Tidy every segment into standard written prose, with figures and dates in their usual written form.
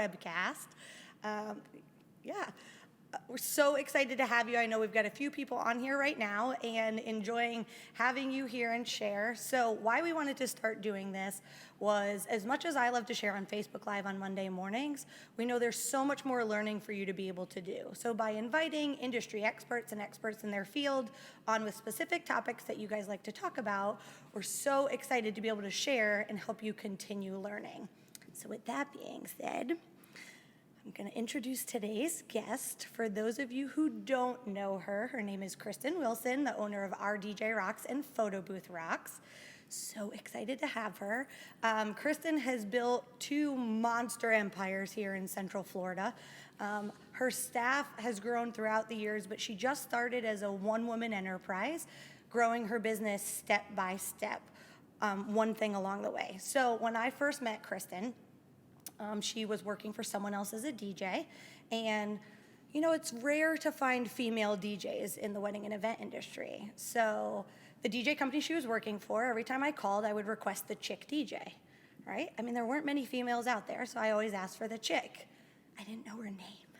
Webcast. Yeah. We're so excited to have you. I know we've got a few people on here right now and enjoying having you here and share. So why we wanted to start doing this was, as much as I love to share on Facebook Live on Monday mornings, we know there's so much more learning for you to be able to do. So by inviting industry experts and experts in their field on with specific topics that you guys like to talk about, we're so excited to be able to share and help you continue learning. So with that being said, I'm going to introduce today's guest. For those of you who don't know her, her name is Kristin Wilson, the owner of Our DJ Rocks and Photo Booth Rocks. So excited to have her. Kristin has built 2 monster empires here in Central Florida. Her staff has grown throughout the years, but she just started as a one-woman enterprise, growing her business step by step, one thing along the way. So when I first met Kristin, she was working for someone else as a DJ, and you know, it's rare to find female DJs in the wedding and event industry. So the DJ company she was working for, every time I called, I would request the chick DJ, right? I mean, there weren't many females out there, so I always asked for the chick. I didn't know her name,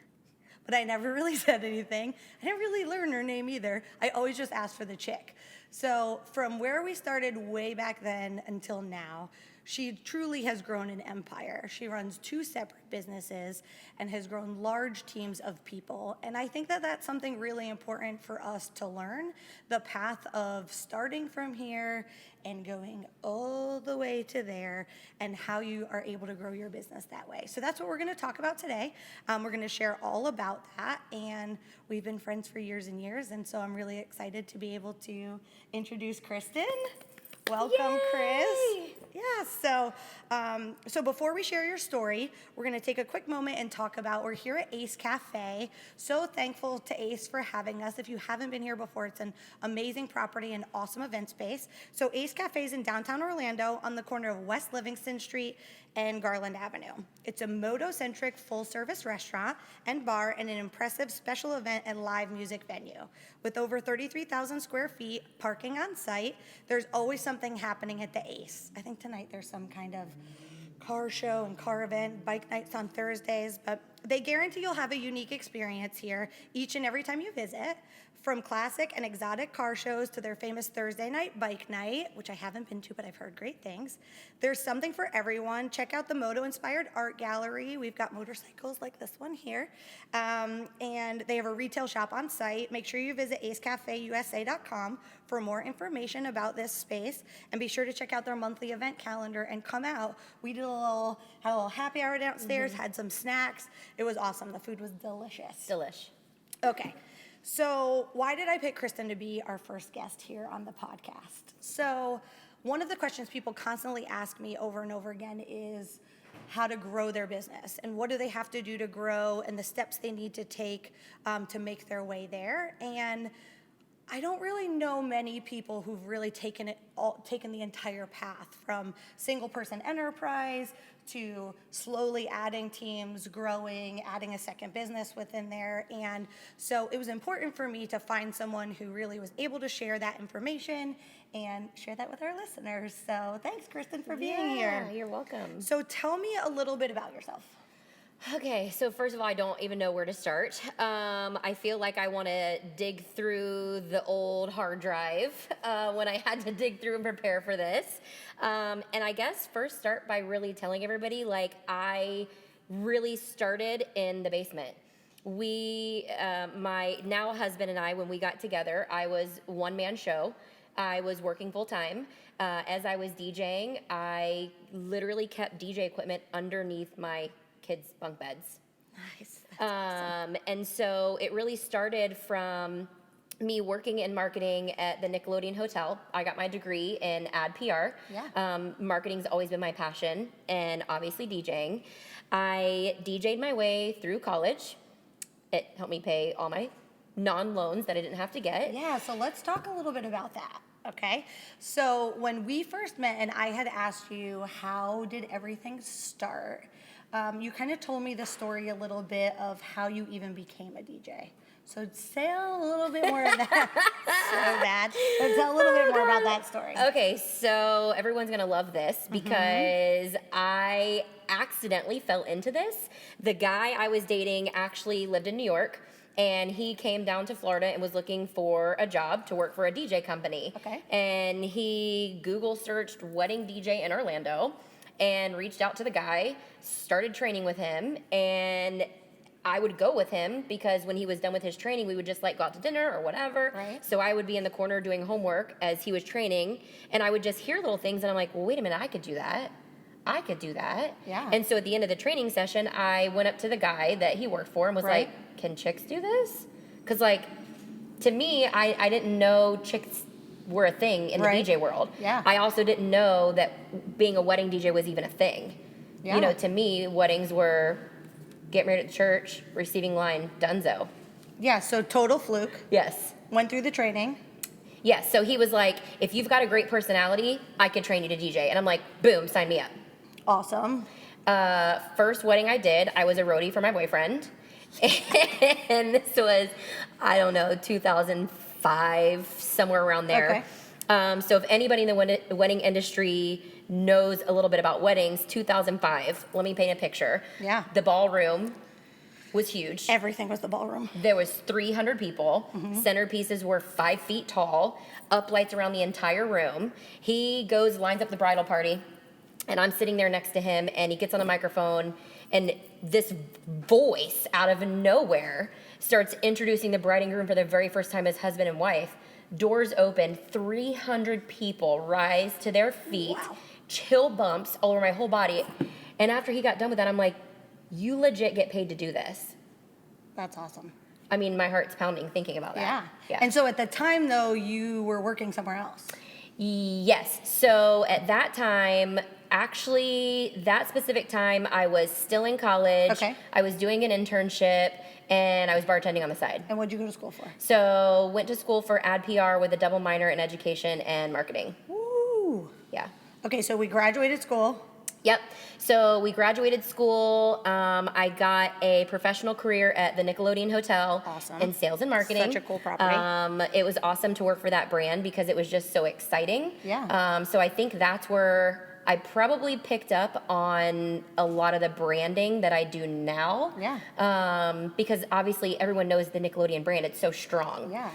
but I never really said anything. I didn't really learn her name either. I always just asked for the chick. So from where we started way back then until now, she truly has grown an empire. She runs 2 separate businesses and has grown large teams of people. And I think that that's something really important for us to learn, the path of starting from here and going all the way to there and how you are able to grow your business that way. So that's what we're gonna talk about today. We're gonna share all about that. And we've been friends for years and years. And so I'm really excited to be able to introduce Kristin. Welcome, Yay! Chris. Yeah, so before we share your story, we're going to take a quick moment and talk about, we're here at Ace Cafe. So thankful to Ace for having us. If you haven't been here before, it's an amazing property and awesome event space. So Ace Cafe is in downtown Orlando on the corner of West Livingston Street and Garland Avenue. It's a moto-centric full-service restaurant and bar and an impressive special event and live music venue. With over 33,000 square feet, parking on site, there's always something happening at the Ace. I think tonight there's some kind of car show and car event, bike nights on Thursdays, but they guarantee you'll have a unique experience here each and every time you visit. From classic and exotic car shows to their famous Thursday night bike night, which I haven't been to, but I've heard great things. There's something for everyone. Check out the Moto-inspired art gallery. We've got motorcycles like this one here. And they have a retail shop on site. Make sure you visit acecafeusa.com for more information about this space. And be sure to check out their monthly event calendar and come out. We had a little happy hour downstairs, had some snacks. It was awesome. The food was delicious. Delish. Okay. So why did I pick Kristin to be our first guest here on the podcast? So one of the questions people constantly ask me over and over again is how to grow their business and what do they have to do to grow and the steps they need to take to make their way there. And I don't really know many people who've really taken the entire path from single person enterprise to slowly adding teams, growing, adding a second business within there. And so it was important for me to find someone who really was able to share that information and share that with our listeners. So thanks, Kristin, for being here. You're welcome. So tell me a little bit about yourself. Okay, so first of all, I don't even know where to start. I feel like I want to dig through the old hard drive when I had to dig through and prepare for this. And I guess first start by really telling everybody, like, I really started in the basement. My now husband and I, when we got together, I was one-man show. I was working full-time. As I was DJing, I literally kept DJ equipment underneath my kids' bunk beds. Nice. That's awesome. And so it really started from me working in marketing at the Nickelodeon Hotel. I got my degree in ad PR. Yeah. Marketing's always been my passion, and obviously DJing. I DJ'd my way through college. It helped me pay all my non-loans that I didn't have to get. Yeah, so let's talk a little bit about that. Okay, so when we first met and I had asked you, how did everything start? You kind of told me the story a little bit of how you even became a DJ. So say a little bit more of that. So bad. But tell a little bit more about that story. Okay, so everyone's going to love this because I accidentally fell into this. The guy I was dating actually lived in New York, and he came down to Florida and was looking for a job to work for a DJ company. Okay. And he Google searched wedding DJ in Orlando and reached out to the guy, started training with him, and I would go with him because when he was done with his training, we would just like go out to dinner or whatever. Right. So I would be in the corner doing homework as he was training, and I would just hear little things, and I'm like, well, wait a minute, I could do that. I could do that. Yeah. And so at the end of the training session, I went up to the guy that he worked for and was Right. like, can chicks do this? Because, like, to me, I didn't know chicks were a thing in the Right. DJ world. Yeah. I also didn't know that being a wedding DJ was even a thing. Yeah. You know, to me, weddings were get married at the church, receiving line, dunzo. Yeah, so total fluke. Yes. Went through the training. Yes. So he was like, if you've got a great personality, I could train you to DJ. And I'm like, boom, sign me up. Awesome. First wedding I did, I was a roadie for my boyfriend. And this was, I don't know, 2005, somewhere around there. Okay. So if anybody in the wedding industry knows a little bit about weddings, 2005, let me paint a picture. Yeah. The ballroom was huge. Everything was the ballroom. There was 300 people. Mm-hmm. Centerpieces were 5 feet tall, uplights around the entire room. He goes, lines up the bridal party, and I'm sitting there next to him, and he gets on the microphone, and this voice out of nowhere starts introducing the bride and groom for the very first time as husband and wife. Doors open, 300 people rise to their feet, Wow. chill bumps all over my whole body. And after he got done with that, I'm like, you legit get paid to do this. That's awesome. I mean, my heart's pounding thinking about Yeah. that. Yeah. And so at the time, though, you were working somewhere else. Yes. So at that time, actually, that specific time, I was still in college. Okay. I was doing an internship, and I was bartending on the side. And what'd you go to school for? So went to school for ad PR with a double minor in education and marketing. Woo. Yeah. Okay, so we graduated school. Yep. So we graduated school. I got a professional career at the Nickelodeon Hotel Awesome. in sales and marketing. Such a cool property. It was awesome to work for that brand because it was just so exciting. Yeah. So I think that's where I probably picked up on a lot of the branding that I do now. Yeah. Because obviously everyone knows the Nickelodeon brand. It's so strong. Yeah.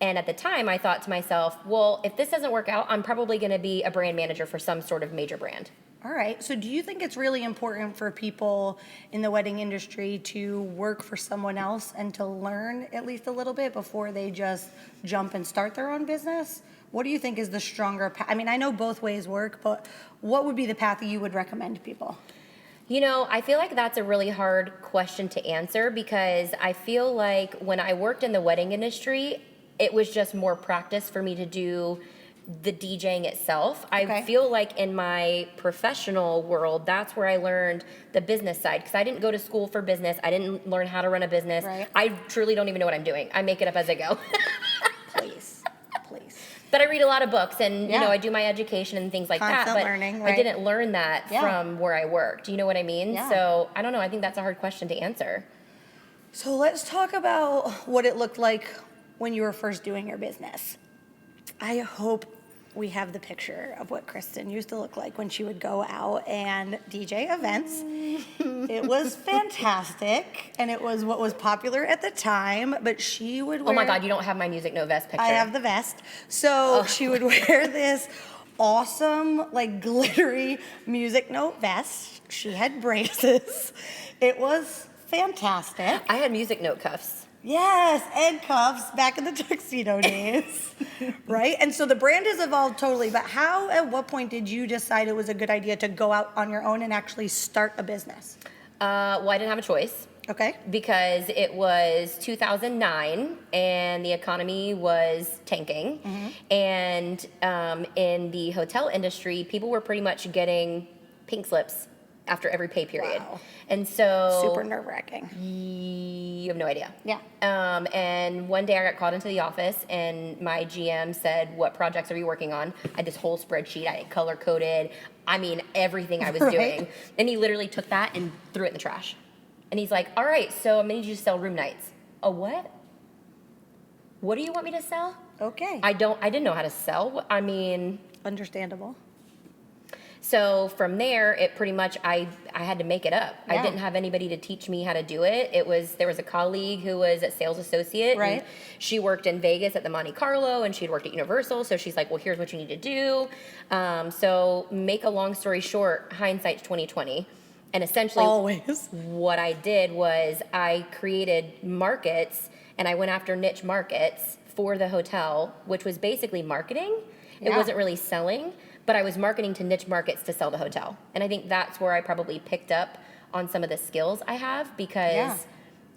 And at the time, I thought to myself, well, if this doesn't work out, I'm probably going to be a brand manager for some sort of major brand. All right. So do you think it's really important for people in the wedding industry to work for someone else and to learn at least a little bit before they just jump and start their own business? What do you think is the stronger path? I mean, I know both ways work, but what would be the path that you would recommend to people? You know, I feel like that's a really hard question to answer because I feel like when I worked in the wedding industry, it was just more practice for me to do the DJing itself. Okay. I feel like in my professional world, that's where I learned the business side because I didn't go to school for business. I didn't learn how to run a business. Right. I truly don't even know what I'm doing. I make it up as I go. Please. Please. But I read a lot of books and, Yeah. you know, I do my education and things like Constant that. But learning, I right. didn't learn that Yeah. from where I worked. Do you know what I mean? Yeah. So I don't know. I think that's a hard question to answer. So let's talk about what it looked like when you were first doing your business. I hope we have the picture of what Kristin used to look like when she would go out and DJ events. It was fantastic, and it was what was popular at the time, but she would wear... Oh my God, you don't have my music note vest picture. I have the vest. So she would wear this awesome, like, glittery music note vest. She had braces. It was fantastic. I had music note cuffs. Yes, and cuffs back in the tuxedo days, right? And so the brand has evolved totally, but how, at what point did you decide it was a good idea to go out on your own and actually start a business? Well, I didn't have a choice Okay. because it was 2009 and the economy was tanking. And in the hotel industry, people were pretty much getting pink slips after every pay period. Wow. And so... Super nerve-wracking. You have no idea. Yeah. And one day I got called into the office and my GM said, what projects are you working on? I had this whole spreadsheet. I had color coded. I mean, everything I was Right. doing. And he literally took that and threw it in the trash. And he's like, all right, so I'm going to need you to sell room nights. A what? What do you want me to sell? Okay. I didn't know how to sell. I mean, Understandable. So from there, it pretty much, I had to make it up. Yeah. I didn't have anybody to teach me how to do it. There was a colleague who was a sales associate. Right. And she worked in Vegas at the Monte Carlo, and she'd worked at Universal. So she's like, well, here's what you need to do. So make a long story short, hindsight's 2020. And essentially Always. what I did was I created markets, and I went after niche markets for the hotel, which was basically marketing. It Yeah. wasn't really selling, but I was marketing to niche markets to sell the hotel. And I think that's where I probably picked up on some of the skills I have, because Yeah.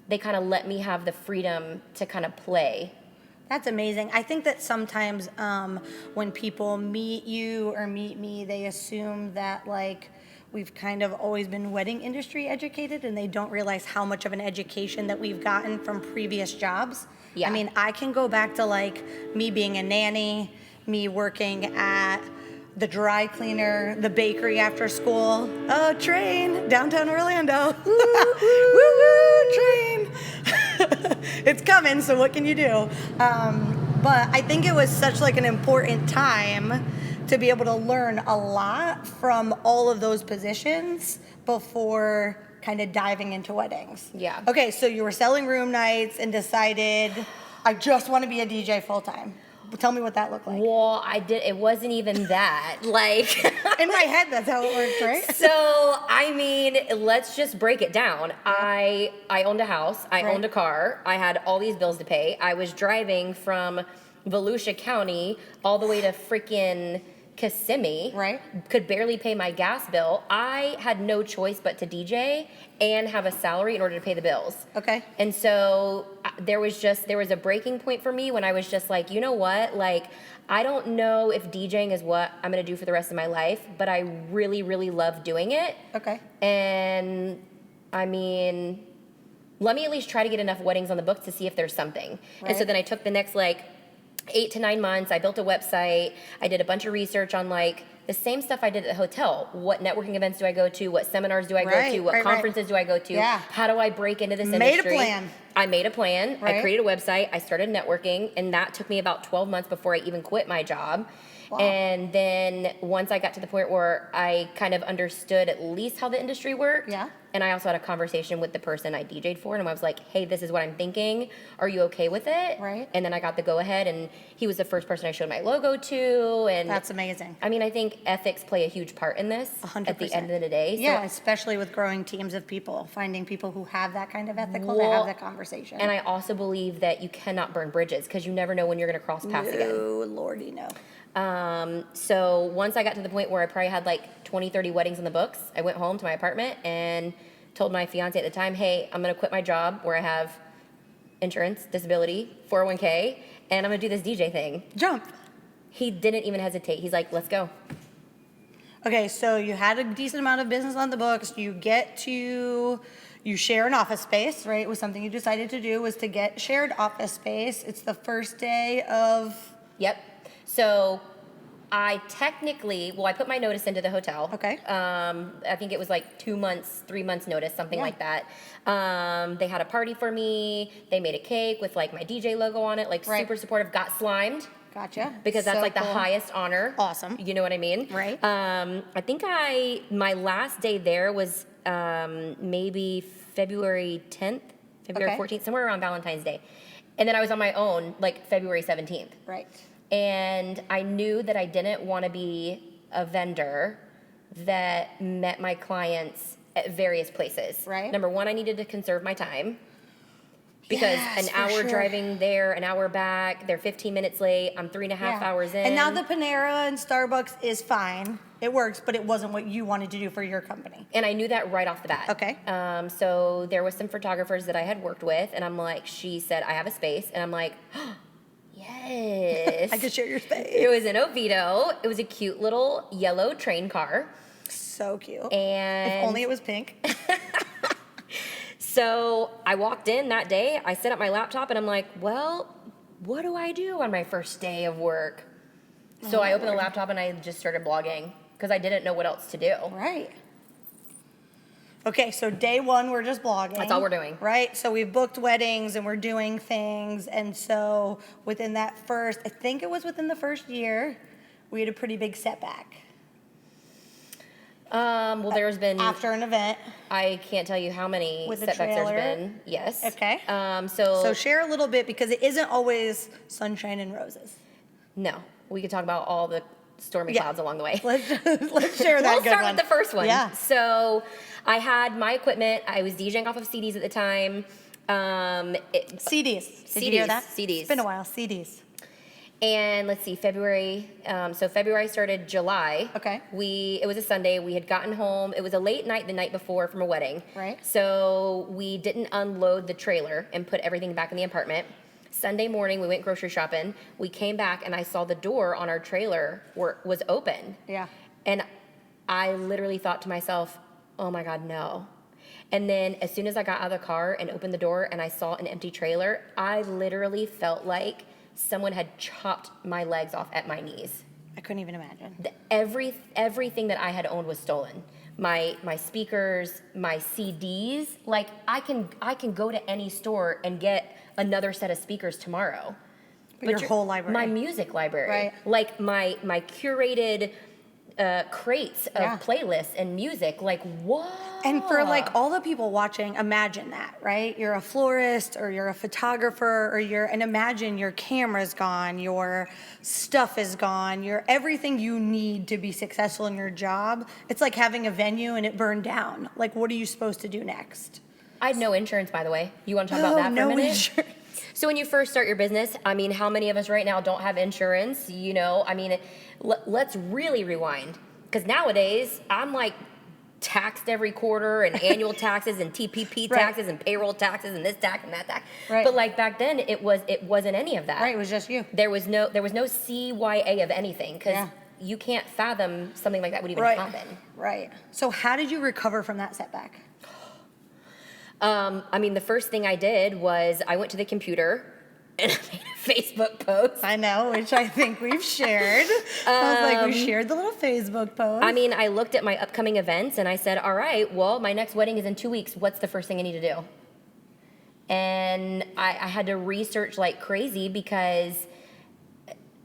they kind of let me have the freedom to kind of play. That's amazing. I think that sometimes when people meet you or meet me, they assume that like we've kind of always been wedding industry educated, and they don't realize how much of an education that we've gotten from previous jobs. Yeah. I mean, I can go back to like me being a nanny, me working at the dry cleaner, the bakery after school, train, downtown Orlando. Woo, woo, train. It's coming, so what can you do? But I think it was such like an important time to be able to learn a lot from all of those positions before kind of diving into weddings. Yeah. Okay, so you were selling room nights and decided, I just want to be a DJ full time. Tell me what that looked like. Well, it wasn't even that. Like, In my head, that's how it worked, right? so, I mean, let's just break it down. I owned a house. I Right. owned a car. I had all these bills to pay. I was driving from Volusia County all the way to freaking Kissimmee. Right. Could barely pay my gas bill. I had no choice but to DJ and have a salary in order to pay the bills. Okay. And so there was a breaking point for me when I was just like, you know what? Like, I don't know if DJing is what I'm going to do for the rest of my life, but I really, really love doing it. Okay. And I mean, let me at least try to get enough weddings on the books to see if there's something. And so Right. then I took the next like 8 to 9 months. I built a website. I did a bunch of research on like the same stuff I did at the hotel. What networking events do I go to? What seminars do I go Right, to? What right, right. conferences do I go to? Yeah. How do I break into this Made a industry? plan. I made a plan. I Right. created a website. I started networking, and that took me about 12 months before I even quit my job. Wow. And then once I got to the point where I kind of understood at least how the industry worked, Yeah. and I also had a conversation with the person I DJ'd for, and I was like, hey, this is what I'm thinking. Are you okay with it? Right. And then I got the go ahead, and he was the first person I showed my logo to. And That's amazing. I mean, I think ethics play a huge part in this 100%. at the end of the day. So- Yeah, especially with growing teams of people, finding people who have that kind of ethical to have Well, that conversation. And I also believe that you cannot burn bridges because you never know when you're going to cross paths again. Oh, Lordy, no. So once I got to the point where I probably had like 20, 30 weddings in the books, I went home to my apartment and told my fiance at the time, hey, I'm going to quit my job where I have insurance, disability, 401k, and I'm going to do this DJ thing. Jump. He didn't even hesitate. He's like, let's go. Okay, so you had a decent amount of business on the books. You share an office space, right? It was something you decided to do, was to get shared office space. It's the first day of, Yep. So I put my notice into the hotel. Okay. I think it was like 2 months, 3 months notice, something Yeah. like that. They had a party for me. They made a cake with like my DJ logo on it, like Right. super supportive, got slimed gotcha. because that's So like the cool. highest honor. Awesome. You know what I mean? Right. I think my last day there was maybe February 10th, February Okay. 14th, somewhere around Valentine's Day. And then I was on my own like February 17th. Right. And I knew that I didn't want to be a vendor that met my clients at various places. Right. Number one, I needed to conserve my time because Yes, an for hour sure. driving there, an hour back, they're 15 minutes late, I'm 3.5 Yeah. hours in. And now the Panera and Starbucks is fine. It works, but it wasn't what you wanted to do for your company. And I knew that right off the bat. Okay. So there was some photographers that I had worked with, and I'm like, she said, I have a space. And I'm like, yes. I could share your space. It was in Oviedo. It was a cute little yellow train car. So cute. And If only it was pink. so I walked in that day. I set up my laptop and I'm like, well, what do I do on my first day of work? So I opened the laptop and I just started blogging because I didn't know what else to do. Right. Okay, so day one, we're just blogging. That's all we're doing. Right? So we've booked weddings and we're doing things. And so within that first, I think it was within the first year, we had a pretty big setback. Well, there's been, After an event. I can't tell you how many With a setbacks there's trailer? been. Yes. Okay. So So share a little bit because it isn't always sunshine and roses. no, we could talk about all the stormy Yeah. clouds along the way. Let's share that We'll good start one. with the first one. Yeah. So I had my equipment. I was DJing off of CDs at the time. CDs. Did you hear that? CDs. It's been a while. CDs. And let's see, February. So February started July. Okay. It was a Sunday. We had gotten home. It was a late night the night before from a wedding. Right. So we didn't unload the trailer and put everything back in the apartment. Sunday morning, we went grocery shopping. We came back and I saw the door on our trailer was open. Yeah. And I literally thought to myself, oh my God, no. And then as soon as I got out of the car and opened the door and I saw an empty trailer, I literally felt like someone had chopped my legs off at my knees. I couldn't even imagine. Everything that I had owned was stolen. My speakers, my CDs. Like I can go to any store and get another set of speakers tomorrow. But your whole library. My music library. Right. Like my curated crates of playlists and music. Like what? And for like all the people watching, imagine that, right? You're a florist or you're a photographer and imagine your camera's gone, your stuff is gone, your everything you need to be successful in your job. It's like having a venue and it burned down. Like, what are you supposed to do next? I had no insurance, by the way. You want to talk about that for no a minute? insurance. So when you first start your business, I mean, how many of us right now don't have insurance? You know, I mean, let's really rewind. Because nowadays, I'm like taxed every quarter and annual taxes and TPP taxes and payroll taxes and this tax and that tax. Right. But like back then, it wasn't any of that. Right, it was just you. There was no CYA of anything because you can't fathom something like that would even happen. Right. So how did you recover from that setback? I mean, the first thing I did was I went to the computer and I made a Facebook post. I know, which I think we've shared. I was like, we shared the little Facebook post. I mean, I looked at my upcoming events and I said, all right, well, my next wedding is in 2 weeks. What's the first thing I need to do? And I had to research like crazy because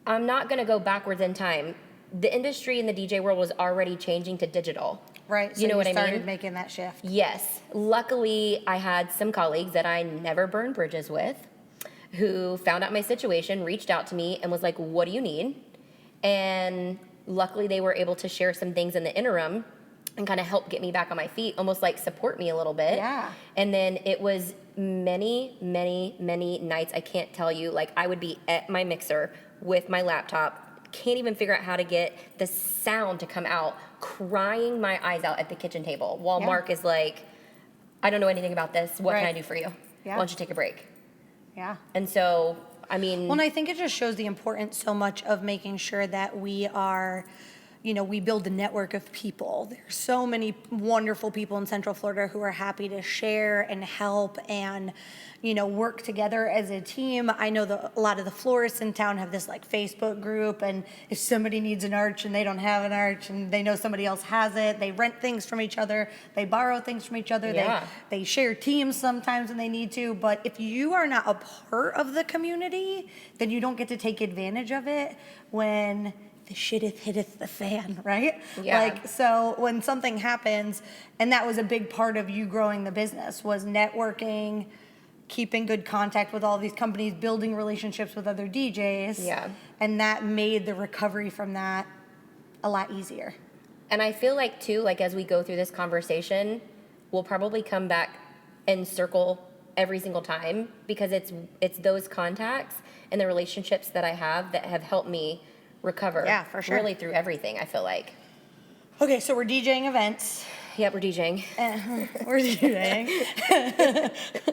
I'm not going to go backwards in time. The industry in the DJ world was already changing to digital. Right, so you know what I started mean? making that shift. Yes. Luckily, I had some colleagues that I never burned bridges with who found out my situation, reached out to me, and was like, what do you need? And luckily, they were able to share some things in the interim and kind of help get me back on my feet, almost like support me a little bit. Yeah. And then it was many, many, many nights, I can't tell you, like I would be at my mixer with my laptop, can't even figure out how to get the sound to come out, crying my eyes out at the kitchen table while Mark is like, I don't know anything about this. What can I do for you? Yeah. Why don't you take a break? Yeah. And so, I mean. Well, and I think it just shows the importance so much of making sure that we are, you know, we build a network of people. There's so many wonderful people in Central Florida who are happy to share and help and, you know, work together as a team. I know a lot of the florists in town have this like Facebook group, and if somebody needs an arch and they don't have an arch and they know somebody else has it, they rent things from each other, they borrow things from each other, they share teams sometimes when they need to. But if you are not a part of the community, then you don't get to take advantage of it when the shitteth hitteth the fan, right? Yeah. Like, so when something happens, and that was a big part of you growing the business, was networking, keeping good contact with all these companies, building relationships with other DJs. Yeah. And that made the recovery from that a lot easier. And I feel like too, like as we go through this conversation, we'll probably come back and circle every single time because it's those contacts and the relationships that I have that have helped me recover. Yeah, for sure. Really through everything, I feel like. Okay, so we're DJing events. Yep, we're DJing. We're DJing.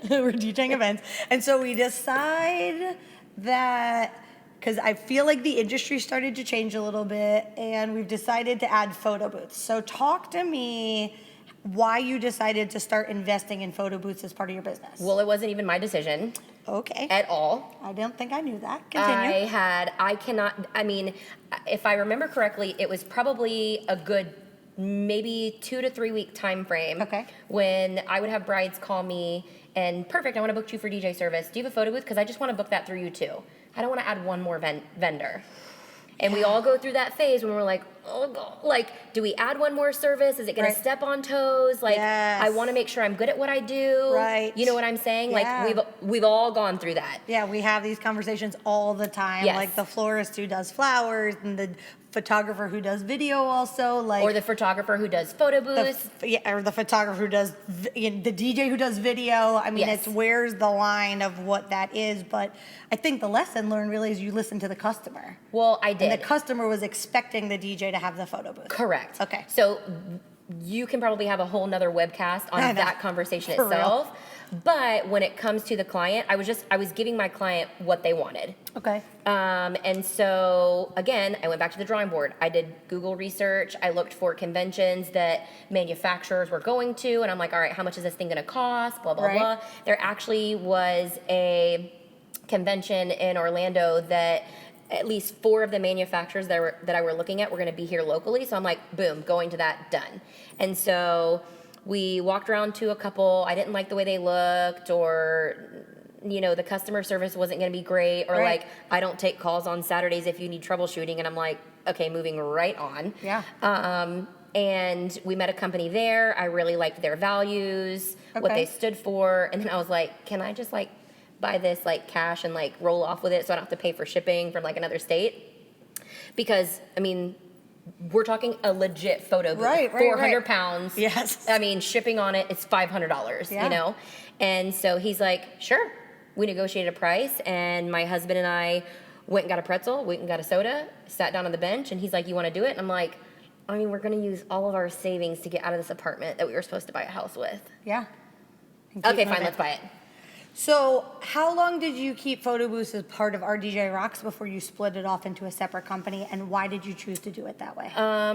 We're DJing events. And so we decide that, because I feel like the industry started to change a little bit, and we've decided to add photo booths. So talk to me why you decided to start investing in photo booths as part of your business. Well, it wasn't even my decision. Okay. At all. I don't think I knew that. Continue. If I remember correctly, it was probably a good maybe 2 to 3 week time frame. Okay. When I would have brides call me and perfect, I want to book you for DJ service. Do you have a photo booth? Because I just want to book that through you too. I don't want to add one more vendor. And we all go through that phase when we're like, oh God, like, do we add one more service? Is it going to step on toes? Like, Yes. I want to make sure I'm good at what I do. Right. You know what I'm saying? Yeah. Like, we've all gone through that. Yeah, we have these conversations all the time. Yes. Like the florist who does flowers and the photographer who does video also. Like Or the photographer who does photo booths. or the photographer who does, the DJ who does video. I mean, Yes. it's where's the line of what that is. But I think the lesson learned really is you listen to the customer. Well, I did. And the customer was expecting the DJ to have the photo booth. Correct. Okay. So you can probably have a whole nother webcast I on know. that conversation For real. itself. But when it comes to the client, I was giving my client what they wanted. Okay. And so again, I went back to the drawing board. I did Google research. I looked for conventions that manufacturers were going to, and I'm like, all right, how much is this thing going to cost? Blah blah Right. blah. There actually was a convention in Orlando that at least 4 of the manufacturers that I were looking at were going to be here locally. So I'm like, boom, going to that, done. And so we walked around to a couple. I didn't like the way they looked, or the customer service wasn't going to be great, or Right. like, I don't take calls on Saturdays if you need troubleshooting. And I'm like, okay, moving right on. Yeah. And we met a company there. I really liked their values, what Okay. they stood for. And then I was like, can I just like buy this like cash and like roll off with it so I don't have to pay for shipping from like another state? Because I mean, we're talking a legit photo booth, Right, 400 pounds. Yes. I mean, shipping on it, it's $500, Yeah. And so he's like, sure. We negotiated a price, and my husband and I went and got a pretzel, went and got a soda, sat down on the bench, and he's like, you want to do it? And I'm like, I mean, we're going to use all of our savings to get out of this apartment that we were supposed to buy a house with. Yeah. And keep Okay, fine, moving. let's buy it. So how long did you keep photo booths as part of RDJ Rocks before you split it off into a separate company, and why did you choose to do it that way?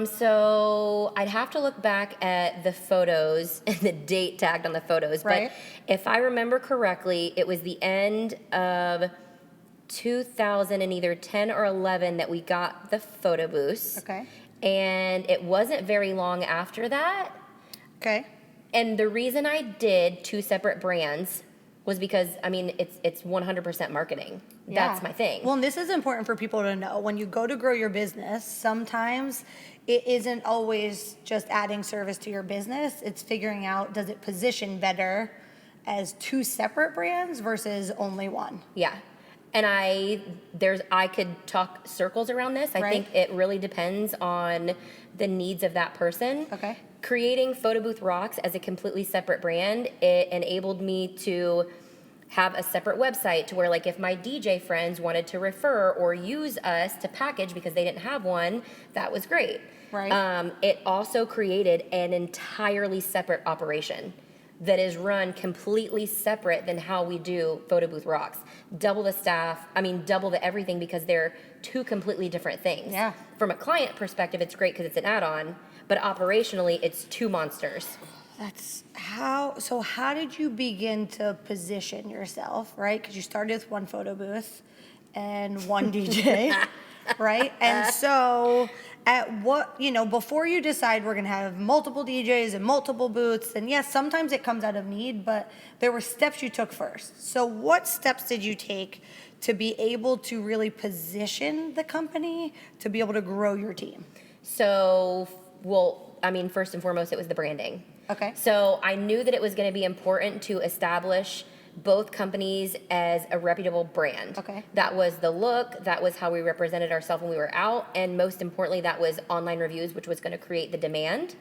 So I'd have to look back at the photos and the date tagged on the photos. Right. But if I remember correctly, it was the end of 2000 and either 10 or 11 that we got the photo booths. Okay. And it wasn't very long after that. Okay. And the reason I did 2 separate brands was because, I mean, it's 100% marketing. That's my thing. Well, and this is important for people to know. When you go to grow your business, sometimes it isn't always just adding service to your business. It's figuring out, does it position better as 2 separate brands versus only one? Yeah. And I could talk circles around this. I Right. think it really depends on the needs of that person. Okay. Creating Photo Booth Rocks as a completely separate brand, it enabled me to have a separate website to where, like, if my DJ friends wanted to refer or use us to package because they didn't have one, that was great. Right. It also created an entirely separate operation that is run completely separate than how we do Photo Booth Rocks. Double the staff, double the everything, because they're 2 completely different things. Yeah. From a client perspective, it's great because it's an add-on, but operationally, it's 2 monsters. So how did you begin to position yourself, right? Because you started with 1 photo booth and 1 DJ, right? And so at what, before you decide we're going to have multiple DJs and multiple booths, and yes, sometimes it comes out of need, but there were steps you took first. So what steps did you take to be able to really position the company to be able to grow your team? So, first and foremost, it was the branding. Okay. So I knew that it was going to be important to establish both companies as a reputable brand. Okay. That was the look, that was how we represented ourselves when we were out, and most importantly, that was online reviews, which was going to create the demand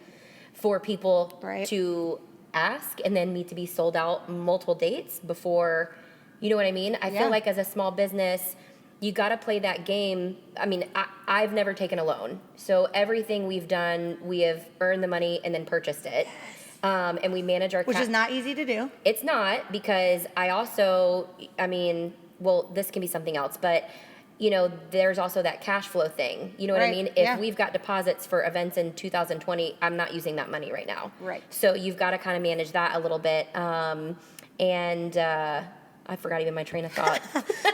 for people Right. to ask, and then me to be sold out multiple dates before, you know what I mean? I Yeah. feel like as a small business, you got to play that game. I've never taken a loan. So everything we've done, we have earned the money and then purchased it. And we manage our Which is not easy to do. It's not, because I also, this can be something else, but there's also that cash flow thing. You know what I Right, mean? yeah. If we've got deposits for events in 2020, I'm not using that money right now. Right. So you've got to kind of manage that a little bit. I forgot even my train of thought.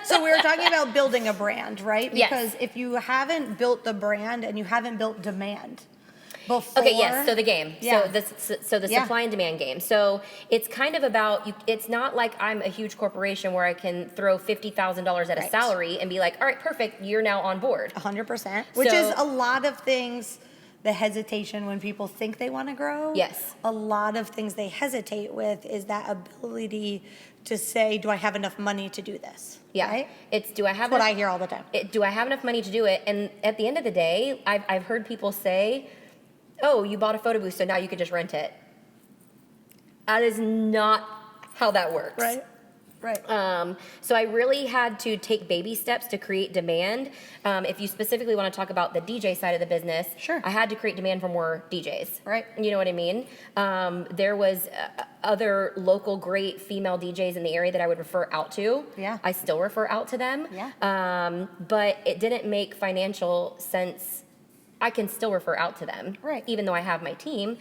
So we were talking about building a brand, right? Yes. Because if you haven't built the brand and you haven't built demand, before. Okay, yes. So the game. Yeah. So the Yeah. supply and demand game. So it's kind of about you. It's not like I'm a huge corporation where I can throw $50,000 at a Right. salary and be like, all right, perfect, you're now on board. 100%, which is So- a lot of things, the hesitation when people think they want to grow. Yes. A lot of things they hesitate with is that ability to say, do I have enough money to do this? Yeah. Right? It's do I have That's what enough- I hear all the time. do I have enough money to do it? And at the end of the day, I've heard people say, oh, you bought a photo booth, so now you could just rent it. That is not how that works. Right. So I really had to take baby steps to create demand. If you specifically want to talk about the DJ side of the business, Sure. I had to create demand for more DJs. Right. You know what I mean? There was other local great female DJs in the area that I would refer out to. Yeah. I still refer out to them. Yeah. But it didn't make financial sense. I can still refer out to them. Right. Even though I have my team.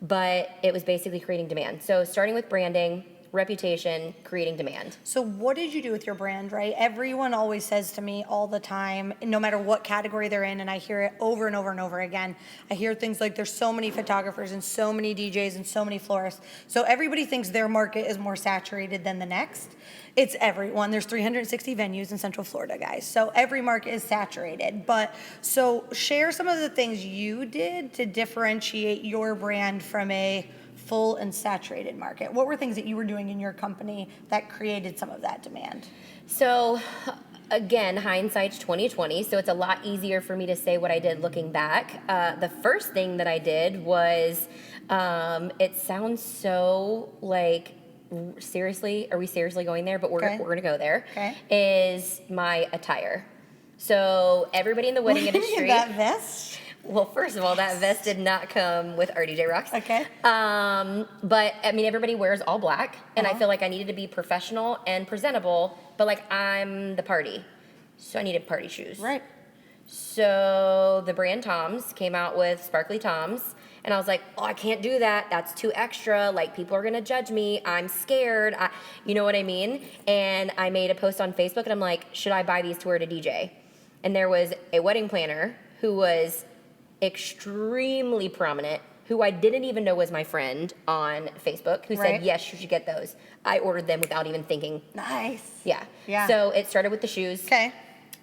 But it was basically creating demand. So starting with branding, reputation, creating demand. So what did you do with your brand, right? Everyone always says to me all the time, no matter what category they're in, and I hear it over and over and over again. I hear things like there's so many photographers and so many DJs and so many florists. So everybody thinks their market is more saturated than the next. It's everyone. There's 360 venues in Central Florida, guys. So every market is saturated. But so share some of the things you did to differentiate your brand from a full and saturated market. What were things that you were doing in your company that created some of that demand? So again, hindsight's 2020, so it's a lot easier for me to say what I did looking back. The first thing that I did was, it sounds so like, seriously, are we seriously going there? But we're gonna go there. Okay. Is my attire. So everybody in the wedding industry. That vest? Well, first of all, that vest did not come with our DJ Rocks. Okay. But I mean, everybody wears all black, and I Uh-huh. feel like I needed to be professional and presentable, but like I'm the party, so I needed party shoes. Right. So the brand Toms came out with sparkly Toms, and I was like, oh, I can't do that. That's too extra. Like people are gonna judge me. I'm scared. You know what I mean? And I made a post on Facebook, and I'm like, should I buy these to wear to DJ? And there was a wedding planner who was extremely prominent, who I didn't even know was my friend on Facebook, who Right. said, yes, you should get those. I ordered them without even thinking. Nice. Yeah. Yeah. So it started with the shoes. Okay.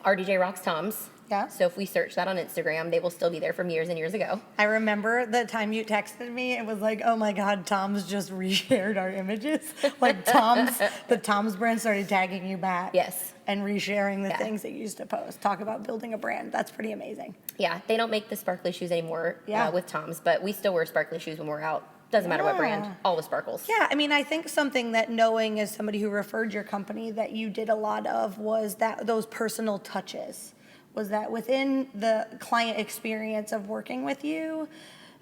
RDJ Rocks Toms. Yeah. So if we search that on Instagram, they will still be there from years and years ago. I remember the time you texted me, it was like, oh my God, Tom's just reshared our images. Like the Tom's brand started tagging you back. Yes. And resharing the Yeah. things that you used to post. Talk about building a brand. That's pretty amazing. Yeah, they don't make the sparkly shoes anymore Yeah. with Toms, but we still wear sparkly shoes when we're out. Doesn't matter what brand, Yeah. all the sparkles. Yeah, I mean, I think something that knowing as somebody who referred your company that you did a lot of was that those personal touches. Was that within the client experience of working with you,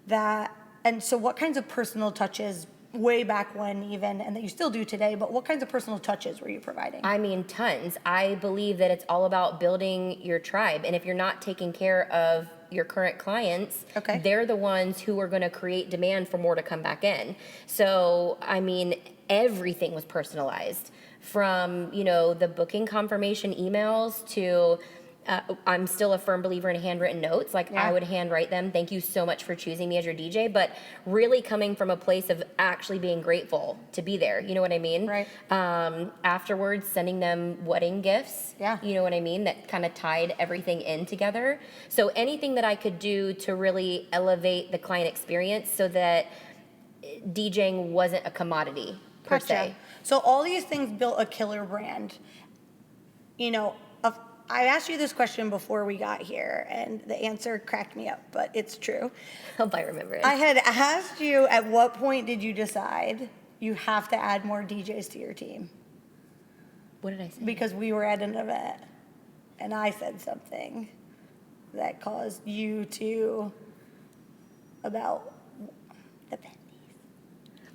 and so what kinds of personal touches way back when even, and that you still do today, but what kinds of personal touches were you providing? I mean, tons. I believe that it's all about building your tribe. And if you're not taking care of your current clients, Okay. they're the ones who are going to create demand for more to come back in. So, I mean, everything was personalized from, the booking confirmation emails to I'm still a firm believer in handwritten notes. Like Yeah. I would handwrite them. Thank you so much for choosing me as your DJ. But really coming from a place of actually being grateful to be there. You know what I mean? Right. Afterwards, sending them wedding gifts. Yeah. You know what I mean? That kind of tied everything in together. So anything that I could do to really elevate the client experience so that DJing wasn't a commodity per Gotcha. se. So all these things built a killer brand. I asked you this question before we got here, and the answer cracked me up, but it's true. Hope I remember it. I had asked you, at what point did you decide you have to add more DJs to your team? What did I say? Because we were at an event, and I said something that caused you to, about the pennies.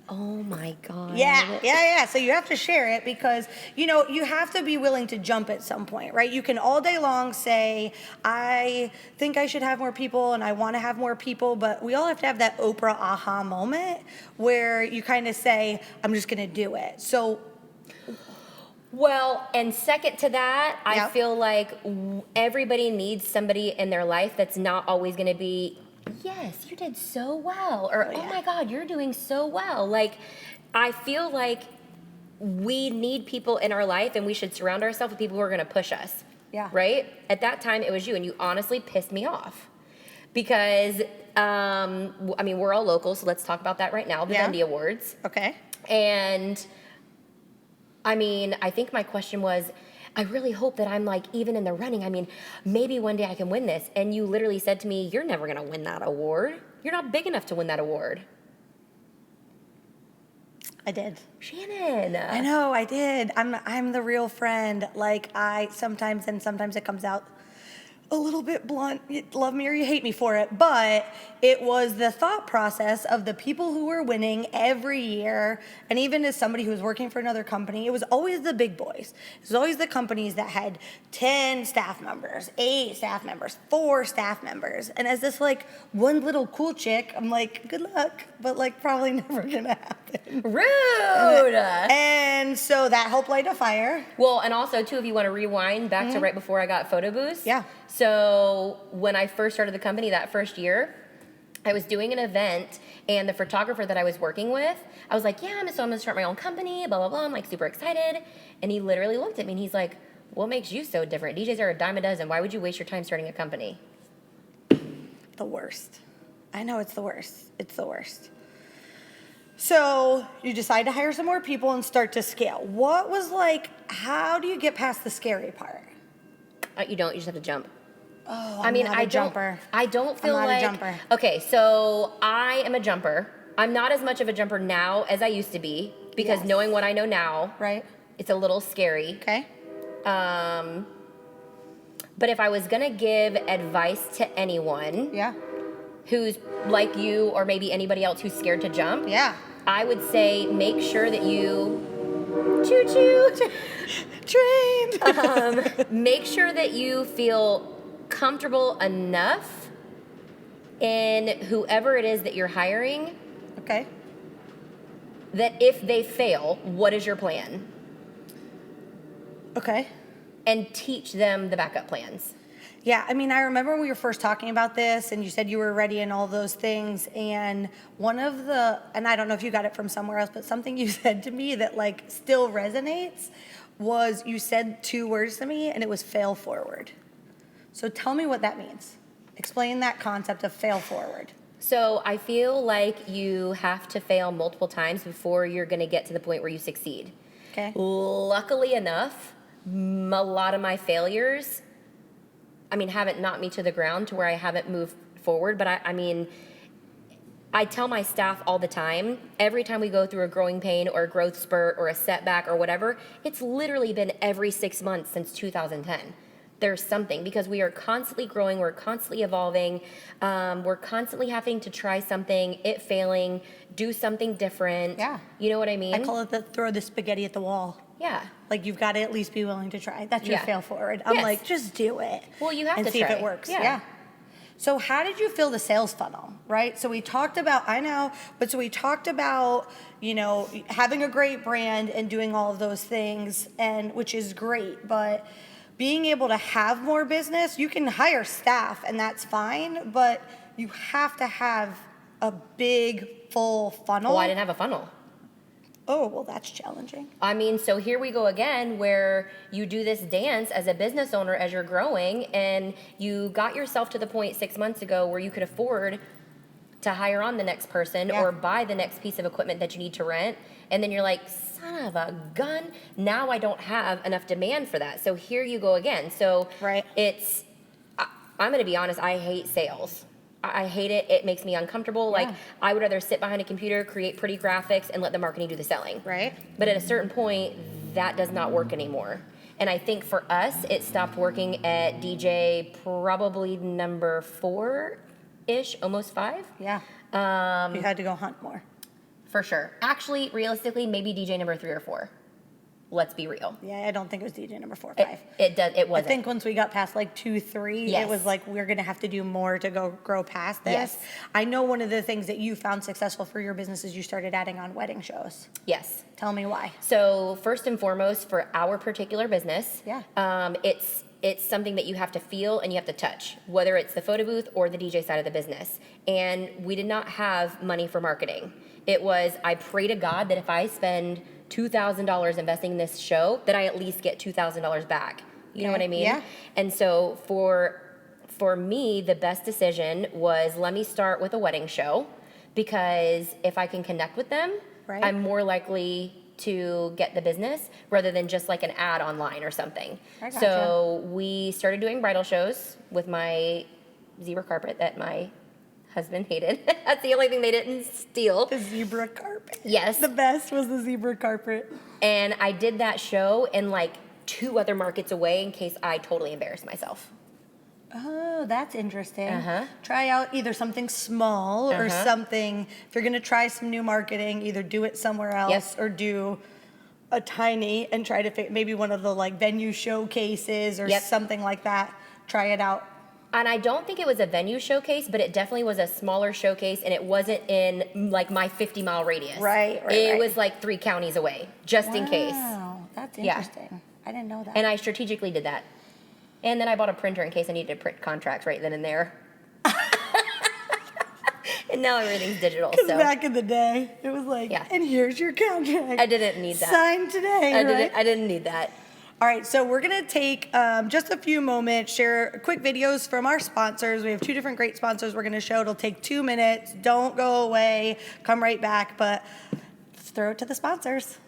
Oh my God. Yeah. So you have to share it because, you have to be willing to jump at some point, right? You can all day long say, I think I should have more people and I want to have more people, but we all have to have that Oprah aha moment where you kind of say, I'm just going to do it. So, Well, and second to that, I Yeah. feel like everybody needs somebody in their life that's not always going to be yes, you did so well. Or, Oh, oh yeah. my God, you're doing so well. Like, I feel like we need people in our life and we should surround ourselves with people who are going to push us. Yeah. Right? At that time, it was you, and you honestly pissed me off. Because, I mean, we're all local, so let's talk about that right now, the Yeah. Dundee Awards. Okay. And, I mean, I think my question was, I really hope that I'm like even in the running. I mean, maybe one day I can win this. And you literally said to me, you're never going to win that award. You're not big enough to win that award. I did. Shannon. I know, I did. I'm the real friend. Like sometimes it comes out a little bit blunt. You love me or you hate me for it, but it was the thought process of the people who were winning every year. And even as somebody who was working for another company, it was always the big boys. It was always the companies that had 10 staff members, 8 staff members, 4 staff members. And as this like one little cool chick, I'm like, good luck, but like probably never gonna happen. Rude. And so that helped light a fire. Well, and also, too, if you want to rewind back to right before I got photo booths. Yeah. So when I first started the company that first year, I was doing an event, and the photographer that I was working with, I was like, yeah, so I'm going to start my own company, blah, blah, blah. I'm like super excited. And he literally looked at me, and he's like, what makes you so different? DJs are a dime a dozen. Why would you waste your time starting a company? The worst. I know it's the worst. It's the worst. So you decide to hire some more people and start to scale. What was like, how do you get past the scary part? You don't. You just have to jump. Oh, I mean, I don't feel I'm not like a jumper. Okay, so I am a jumper. I'm not as much of a jumper now as I used to be because Yes. knowing what I know now, Right. it's a little scary. Okay. But if I was gonna give advice to anyone Yeah. who's like you or maybe anybody else who's scared to jump, Yeah. I would say make sure that you choo choo. Trained. Make sure that you feel comfortable enough in whoever it is that you're hiring Okay. that if they fail, what is your plan? Okay. And teach them the backup plans. Yeah, I mean, I remember when we were first talking about this and you said you were ready and all those things. And one of the, and I don't know if you got it from somewhere else, but something you said to me that like still resonates was you said 2 words to me and it was fail forward. So tell me what that means. Explain that concept of fail forward. So I feel like you have to fail multiple times before you're going to get to the point where you succeed. Okay. Luckily enough, a lot of my failures, I mean, haven't knocked me to the ground to where I haven't moved forward. But I mean, I tell my staff all the time, every time we go through a growing pain or a growth spurt or a setback or whatever, it's literally been every 6 months since 2010. There's something because we are constantly growing, we're constantly evolving, we're constantly having to try something, it failing, do something different. Yeah. You know what I mean? I call it the throw the spaghetti at the wall. Yeah. Like you've got to at least be willing to try. That's your Yeah. fail forward. I'm Yes. like, just do it. Well, you have and to see if try. it works. Yeah. Yeah. So how did you feel the sales funnel, right? So we talked about, I know, but so we talked about, you know, having a great brand and doing all of those things, and which is great, but being able to have more business, you can hire staff and that's fine, but you have to have a big full funnel. Oh, I didn't have a funnel. Oh, well, that's challenging. I mean, so here we go again, where you do this dance as a business owner as you're growing, and you got yourself to the point 6 months ago where you could afford to hire on the next person Yeah. or buy the next piece of equipment that you need to rent. And then you're like, son of a gun, now I don't have enough demand for that. So here you go again. So Right. I'm going to be honest, I hate sales. I hate it. It makes me uncomfortable. Like, Yeah. I would rather sit behind a computer, create pretty graphics, and let the marketing do the selling. Right. But at a certain point, that does not work anymore. And I think for us, it stopped working at DJ probably number 4-ish, almost 5. Yeah. You had to go hunt more. For sure. Actually, realistically, maybe DJ number 3 or 4. Let's be real. Yeah, I don't think it was DJ number 4 or It, 5. it I wasn't. think once we got past like 2, 3, Yes. it was like we're gonna have to do more to grow past this. Yes. I know one of the things that you found successful for your business is you started adding on wedding shows. Yes. Tell me why. So first and foremost, for our particular business, Yeah. it's it's something that you have to feel and you have to touch, whether it's the photo booth or the DJ side of the business. And we did not have money for marketing. It was, I pray to God that if I spend $2,000 investing in this show, that I at least get $2,000 back. You know what I mean? Yeah. And so for me, the best decision was, let me start with a wedding show, because if I can connect with them, Right. I'm more likely to get the business rather than just like an ad online or something. I gotcha. So we started doing bridal shows with my zebra carpet that my husband hated. That's the only thing they didn't steal. The zebra carpet. Yes. The best was the zebra carpet. And I did that show in like 2 other markets away in case I totally embarrassed myself. Oh, that's interesting. Uh-huh. Try out either something small or something. If you're going to try some new marketing, either do it somewhere else Yep. or do a tiny and try to maybe one of the like venue showcases or Yep. something like that. Try it out. And I don't think it was a venue showcase, but it definitely was a smaller showcase, and it wasn't in like my 50-mile radius. Right. It was like 3 counties away, just in case. Wow, that's Yeah. interesting. I didn't know that. And I strategically did that. And then I bought a printer in case I needed to print contracts right then and there. And now everything's digital. Because So back in the day, it was like, Yeah. and here's your contract. I didn't need that. Signed today, right? I didn't need that. All right, so we're gonna take just a few moments, share quick videos from our sponsors. We have 2 different great sponsors we're gonna show. It'll take 2 minutes. Don't go away. Come right back, but let's throw it to the sponsors.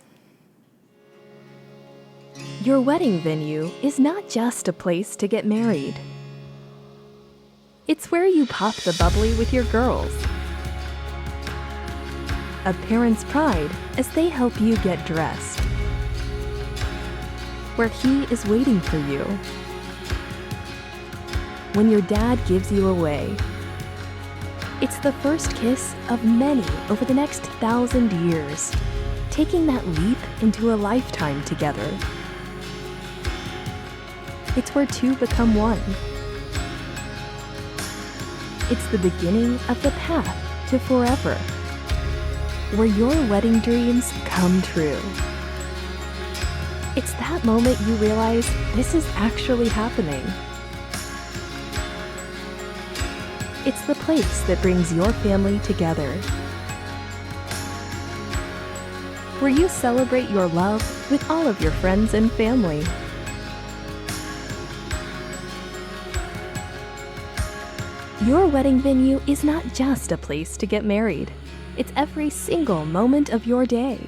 Your wedding venue is not just a place to get married. It's where you pop the bubbly with your girls. A parent's pride as they help you get dressed. Where he is waiting for you. When your dad gives you away. It's the first kiss of many over the next 1,000 years, taking that leap into a lifetime together. It's where 2 become 1. It's the beginning of the path to forever, where your wedding dreams come true. It's that moment you realize this is actually happening. It's the place that brings your family together, where you celebrate your love with all of your friends and family. Your wedding venue is not just a place to get married. It's every single moment of your day.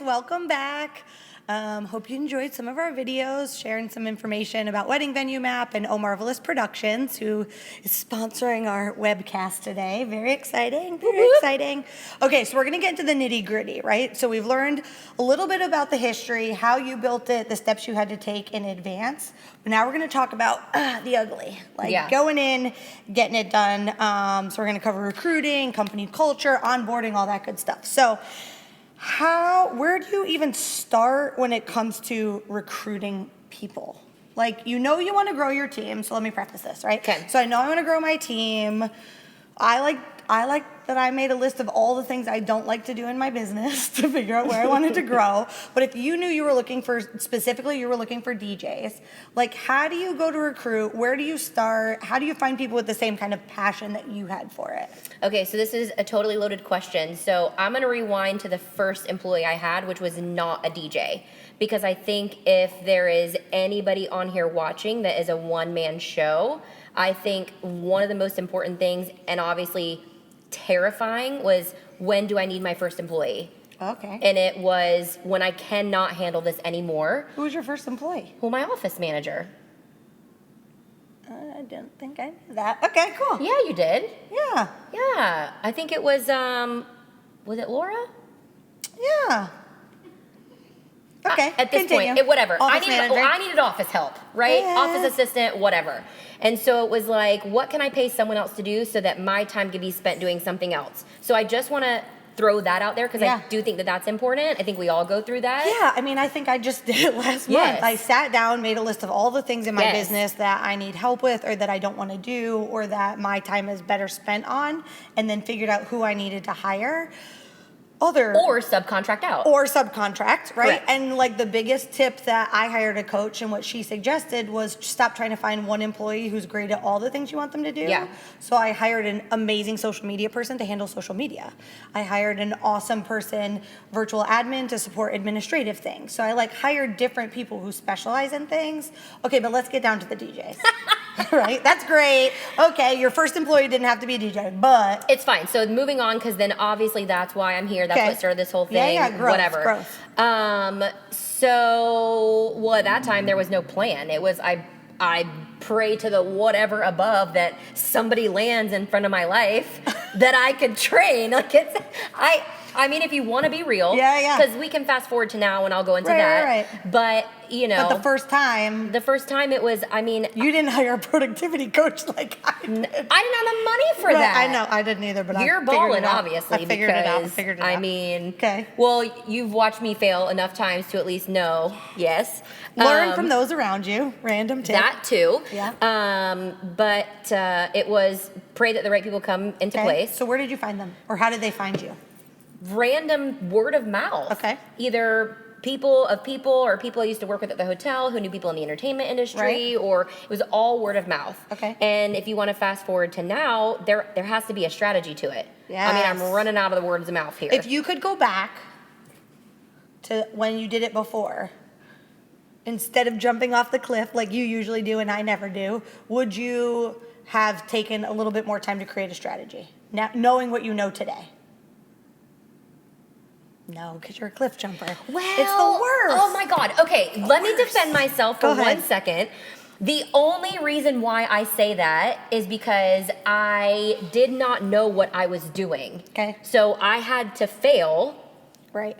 Welcome back. Hope you enjoyed some of our videos, sharing some information about Wedding Venue Map and Omarvelous Productions, who is sponsoring our webcast today. Very exciting, very exciting. Okay, so we're gonna get into the nitty gritty, right? So we've learned a little bit about the history, how you built it, the steps you had to take in advance. But now we're gonna talk about the ugly, like going in, getting it done. So we're gonna cover recruiting, company culture, onboarding, all that good stuff. So where do you even start when it comes to recruiting people? Like, you know you want to grow your team, so let me preface this, right? Okay. So I know I want to grow my team. I I like that I made a list of all the things I don't like to do in my business to figure out where I wanted to grow. But if you knew you were looking for, specifically you were looking for DJs, like how do you go to recruit? Where do you start? How do you find people with the same kind of passion that you had for it? Okay, so this is a totally loaded question. So I'm gonna rewind to the first employee I had, which was not a DJ. Because I think if there is anybody on here watching that is a one-man show, I think one of the most important things, and obviously terrifying, was when do I need my first employee? Okay. And it was when I cannot handle this anymore. Who was your first employee? Well, my office manager. I didn't think I knew that. Okay, cool. Yeah, you did. Yeah. Yeah, I think it was it Laura? Yeah. Okay. At this continue. point, whatever. Office manager. I needed office help, right? Yeah. Office assistant, whatever. And so it was like, what can I pay someone else to do so that my time can be spent doing something else? So I just want to throw that out there because Yeah. I do think that that's important. I think we all go through that. Yeah, I mean, I think I just did it last Yes. month. I sat down, made a list of all the things in my Yes. business that I need help with or that I don't want to do or that my time is better spent on, and then figured out who I needed to hire. Or subcontract out. Or subcontract, right? Correct. And like the biggest tip that I hired a coach and what she suggested was stop trying to find one employee who's great at all the things you want them to do. Yeah. So I hired an amazing social media person to handle social media. I hired an awesome person, virtual admin, to support administrative things. So I like hired different people who specialize in things. Okay, but let's get down to the DJs. Right? That's great. Okay, your first employee didn't have to be a DJ, but It's fine. So moving on, because then obviously that's why I'm here. That's Okay. what started this whole thing. Yeah, growth, whatever. growth. So at that time there was no plan. It was I pray to the whatever above that somebody lands in front of my life that I could train. Like I mean, if you want to be real, Yeah. because we can fast forward to now and I'll go into Right, that. right. But you know, but the first time the first time it was. I mean, you didn't hire a productivity coach like I did. I didn't have the money for Right, that. I know, I didn't either, but You're I figured balling, it out. obviously. I figured it out. I because, figured it out. I mean, Okay. Well, you've watched me fail enough times to at least know. Yes. Learn from those around you. Random tip. That too. Yeah. But it was pray that the right people come into Okay. place. So where did you find them, or how did they find you? Random word of mouth. Okay. Either people or people I used to work with at the hotel who knew people in the entertainment industry, Right. or it was all word of mouth. Okay. And if you want to fast forward to now, there has to be a strategy to it. I mean, I'm Yes. running out of the words of mouth here. If you could go back to when you did it before, instead of jumping off the cliff like you usually do and I never do, would you have taken a little bit more time to create a strategy, now knowing what you know today? No, because you're a cliff jumper. Well, it's the worst. Oh my God. Okay, let me defend myself for Go ahead. 1 second. The only reason why I say that is because I did not know what I was doing. Okay. So I had to fail. Right.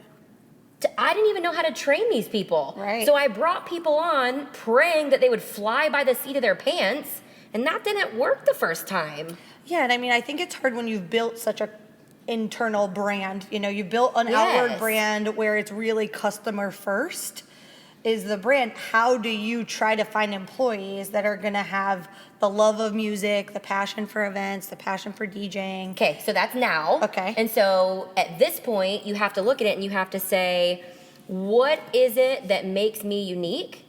I didn't even know how to train these people. Right. So I brought people on praying that they would fly by the seat of their pants, and that didn't work the first time. Yeah, and I mean, I think it's hard when you've built such a internal brand. You know, you built an outward Yes. brand where it's really customer first is the brand. How do you try to find employees that are gonna have the love of music, the passion for events, the passion for DJing? Okay, so that's now. Okay. And so at this point, you have to look at it and you have to say, what is it that makes me unique?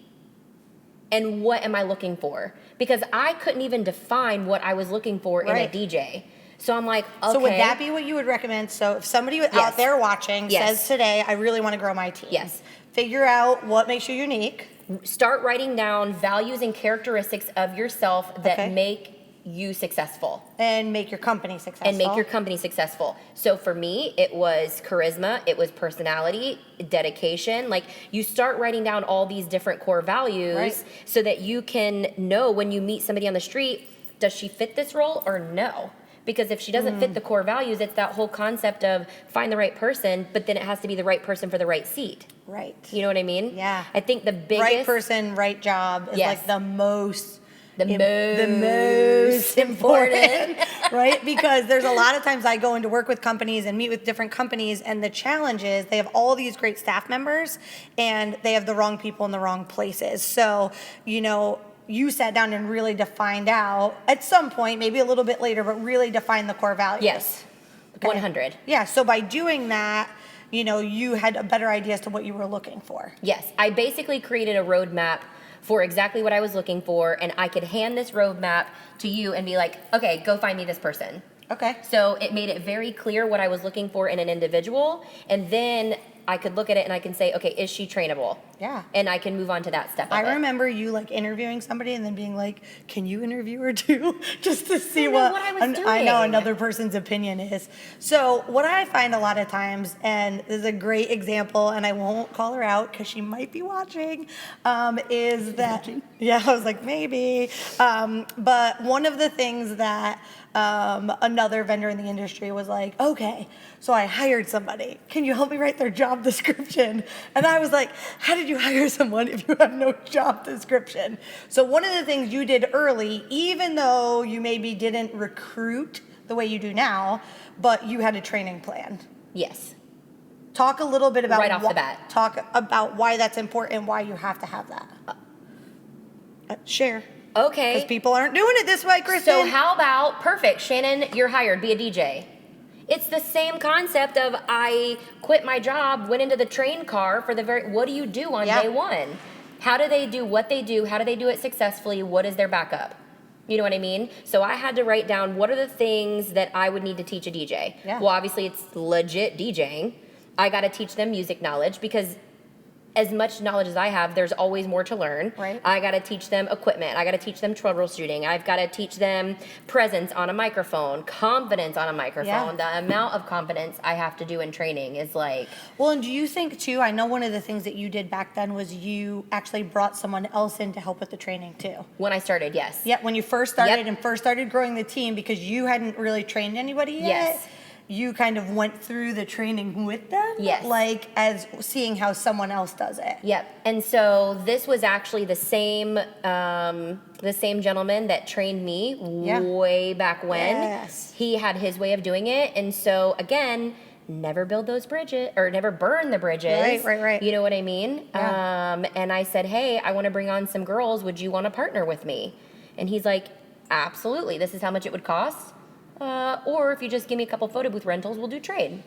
And what am I looking for? Because I couldn't even define what I was looking for in a Right. DJ. So I'm like, okay. So would that be what you would recommend? So if somebody Yes. out there watching Yes. says today, I really want to grow my team. Yes. Figure out what makes you unique. Start writing down values and characteristics of yourself that Okay. make you successful. And make your company successful. And make your company successful. So for me, it was charisma, it was personality, dedication. Like you start writing down all these different core values Right. so that you can know when you meet somebody on the street, does she fit this role or no? Because if she doesn't fit the core values, it's that whole concept of find the right person, but then it has to be the right person for the right seat. Right. You know what I mean? Yeah. I think the biggest Right person, right job is Yes. like the most The most important, important. right? Because there's a lot of times I go into work with companies and meet with different companies, and the challenge is they have all these great staff members and they have the wrong people in the wrong places. So, you know, you sat down and really defined out at some point, maybe a little bit later, but really defined the core values. Yes. Okay. 100. Yeah, so by doing that, you had a better idea as to what you were looking for. Yes, I basically created a roadmap for exactly what I was looking for, and I could hand this roadmap to you and be like, okay, go find me this person. Okay. So it made it very clear what I was looking for in an individual, and then I could look at it and I can say, okay, is she trainable? Yeah. And I can move on to that step of I it. remember you like interviewing somebody and then being like, can you interview her too? Just to see know what what I was I know doing. another person's opinion is. So what I find a lot of times, and this is a great example, and I won't call her out because she might be watching, is that, yeah, I was like, maybe. But one of the things that another vendor in the industry was like, okay, so I hired somebody. Can you help me write their job description? And I was like, how did you hire someone if you have no job description? So one of the things you did early, even though you maybe didn't recruit the way you do now, but you had a training plan. Yes. Talk a little bit about Right off the bat. Talk about why that's important, why you have to have that. Share. Okay. Because people aren't doing it this way, Kristin. So how about, perfect, Shannon, you're hired, be a DJ. It's the same concept of I quit my job, went into the train car for what do you do on day one? How do they do what they do? How do they do it successfully? What is their backup? You know what I mean? So I had to write down what are the things that I would need to teach a DJ. Yeah. Well, obviously it's legit DJing. I got to teach them music knowledge because as much knowledge as I have, there's always more to learn. Right. I got to teach them equipment. I got to teach them troubleshooting. I've got to teach them presence on a microphone, confidence on a microphone. Yeah. The amount of confidence I have to do in training is like... Well, and do you think too, I know one of the things that you did back then was you actually brought someone else in to help with the training too. When I started, yes. Yeah, when you first started Yep. and first started growing the team because you hadn't really trained anybody yet. Yes. You kind of went through the training with them. Yes. Like as seeing how someone else does it. Yep. And so this was actually the same gentleman that trained me Yeah. way back when. Yes. He had his way of doing it. And so again, never build those bridges or never burn the bridges. Right. You know what I mean? Yeah. And I said, hey, I want to bring on some girls. Would you want to partner with me? And he's like, absolutely. This is how much it would cost. Or if you just give me a couple photo booth rentals, we'll do trade.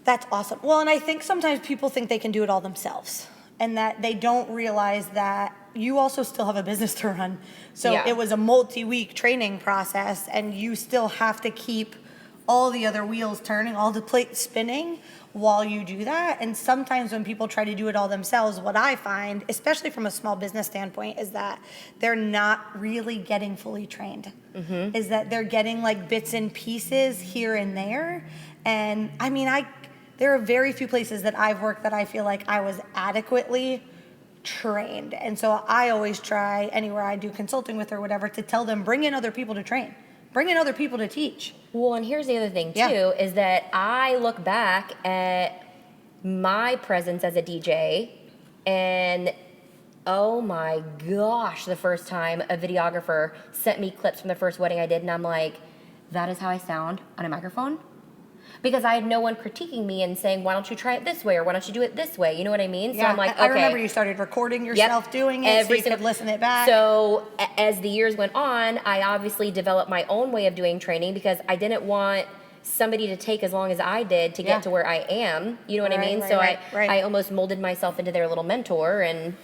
That's awesome. Well, and I think sometimes people think they can do it all themselves and that they don't realize that you also still have a business to run. So Yeah. it was a multi-week training process and you still have to keep all the other wheels turning, all the plates spinning while you do that. And sometimes when people try to do it all themselves, what I find, especially from a small business standpoint, is that they're not really getting fully trained. Mm-hmm. Is that they're getting like bits and pieces here and there. And I mean, there are very few places that I've worked that I feel like I was adequately trained. And so I always try, anywhere I do consulting with or whatever, to tell them, bring in other people to train. Bring in other people to teach. Well, and here's the other thing, too, Yeah. is that I look back at my presence as a DJ, and oh my gosh, the first time a videographer sent me clips from the first wedding I did, and I'm like, that is how I sound on a microphone? Because I had no one critiquing me and saying, why don't you try it this way, or why don't you do it this way? You know what I mean? So I'm like, okay. I remember you started recording yourself doing it so you could listen it back. So as the years went on, I obviously developed my own way of doing training because I didn't want somebody to take as long as I did to get to where I am. You know what I mean? So I almost molded myself into their little mentor and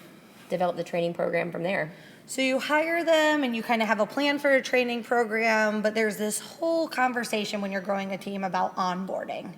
developed the training program from there. So you hire them and you kind of have a plan for a training program, but there's this whole conversation when you're growing a team about onboarding.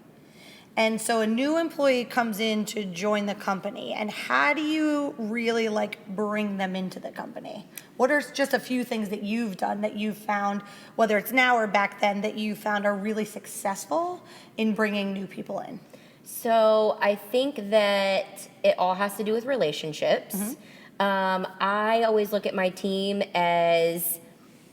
And so a new employee comes in to join the company, and how do you really like bring them into the company? What are just a few things that you've done that you've found, whether it's now or back then, that you found are really successful in bringing new people in? So I think that it all has to do with relationships. Mm-hmm. I always look at my team as,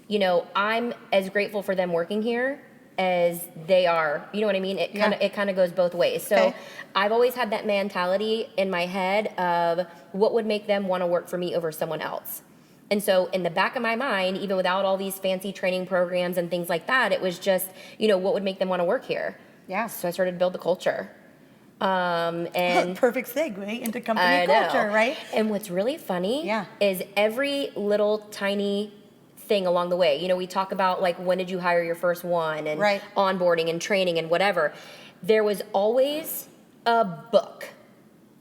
you know, I'm as grateful for them working here as they are. You know what I mean? It kind of goes both ways. So Okay. I've always had that mentality in my head of what would make them want to work for me over someone else. And so in the back of my mind, even without all these fancy training programs and things like that, it was just, you know, what would make them want to work here? Yeah. So I started to build the culture. And Perfect segue into company I know. culture, right? And what's really funny Yeah. is every little tiny thing along the way. You know, we talk about like when did you hire your first one and Right. onboarding and training and whatever. There was always a book.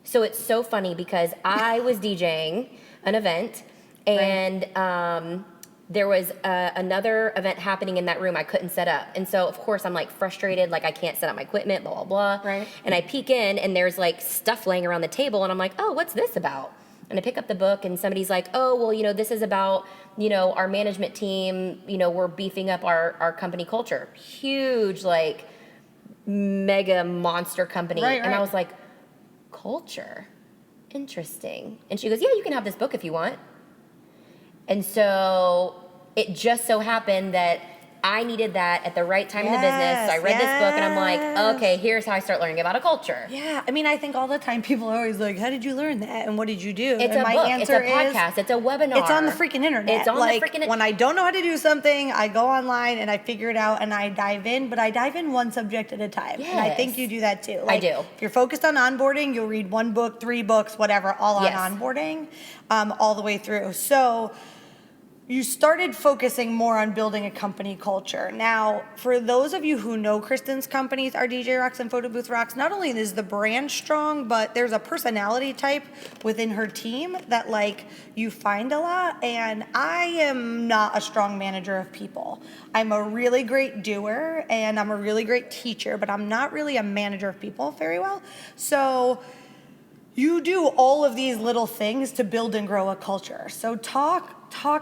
So it's so funny because I was DJing an event and there was another event happening in that room I couldn't set up. And so, of course, I'm like frustrated, like I can't set up my equipment, blah, blah, blah. Right. And I peek in and there's like stuff laying around the table and I'm like, oh, what's this about? And I pick up the book and somebody's like, oh, well, you know, this is about, you know, our management team, you know, we're beefing up our company culture. Huge, like, mega monster company. Right, And I right. was like, culture? Interesting. And she goes, yeah, you can have this book if you want. And so it just so happened that I needed that at the right time in the business. So I read this book and I'm like, okay, here's how I start learning about a culture. Yeah, I mean, I think all the time people are always like, how did you learn that? And what did you do? It's and a my book, answer it's a podcast, it's a webinar. It's on the freaking internet. It's on like, the freaking when I don't know how to do something, I go online and I figure it out and I dive in, but I dive in one subject at a time. And I think Yes. you do that too. I Like, do. If you're focused on onboarding, you'll read one book, 3 books, whatever, all on Yes. onboarding, all the way through. So you started focusing more on building a company culture. Now, for those of you who know Kristin's companies, our DJ Rocks and Photo Booth Rocks, not only is the brand strong, but there's a personality type within her team that like you find a lot. And I am not a strong manager of people. I'm a really great doer and I'm a really great teacher, but I'm not really a manager of people very well. So you do all of these little things to build and grow a culture. So talk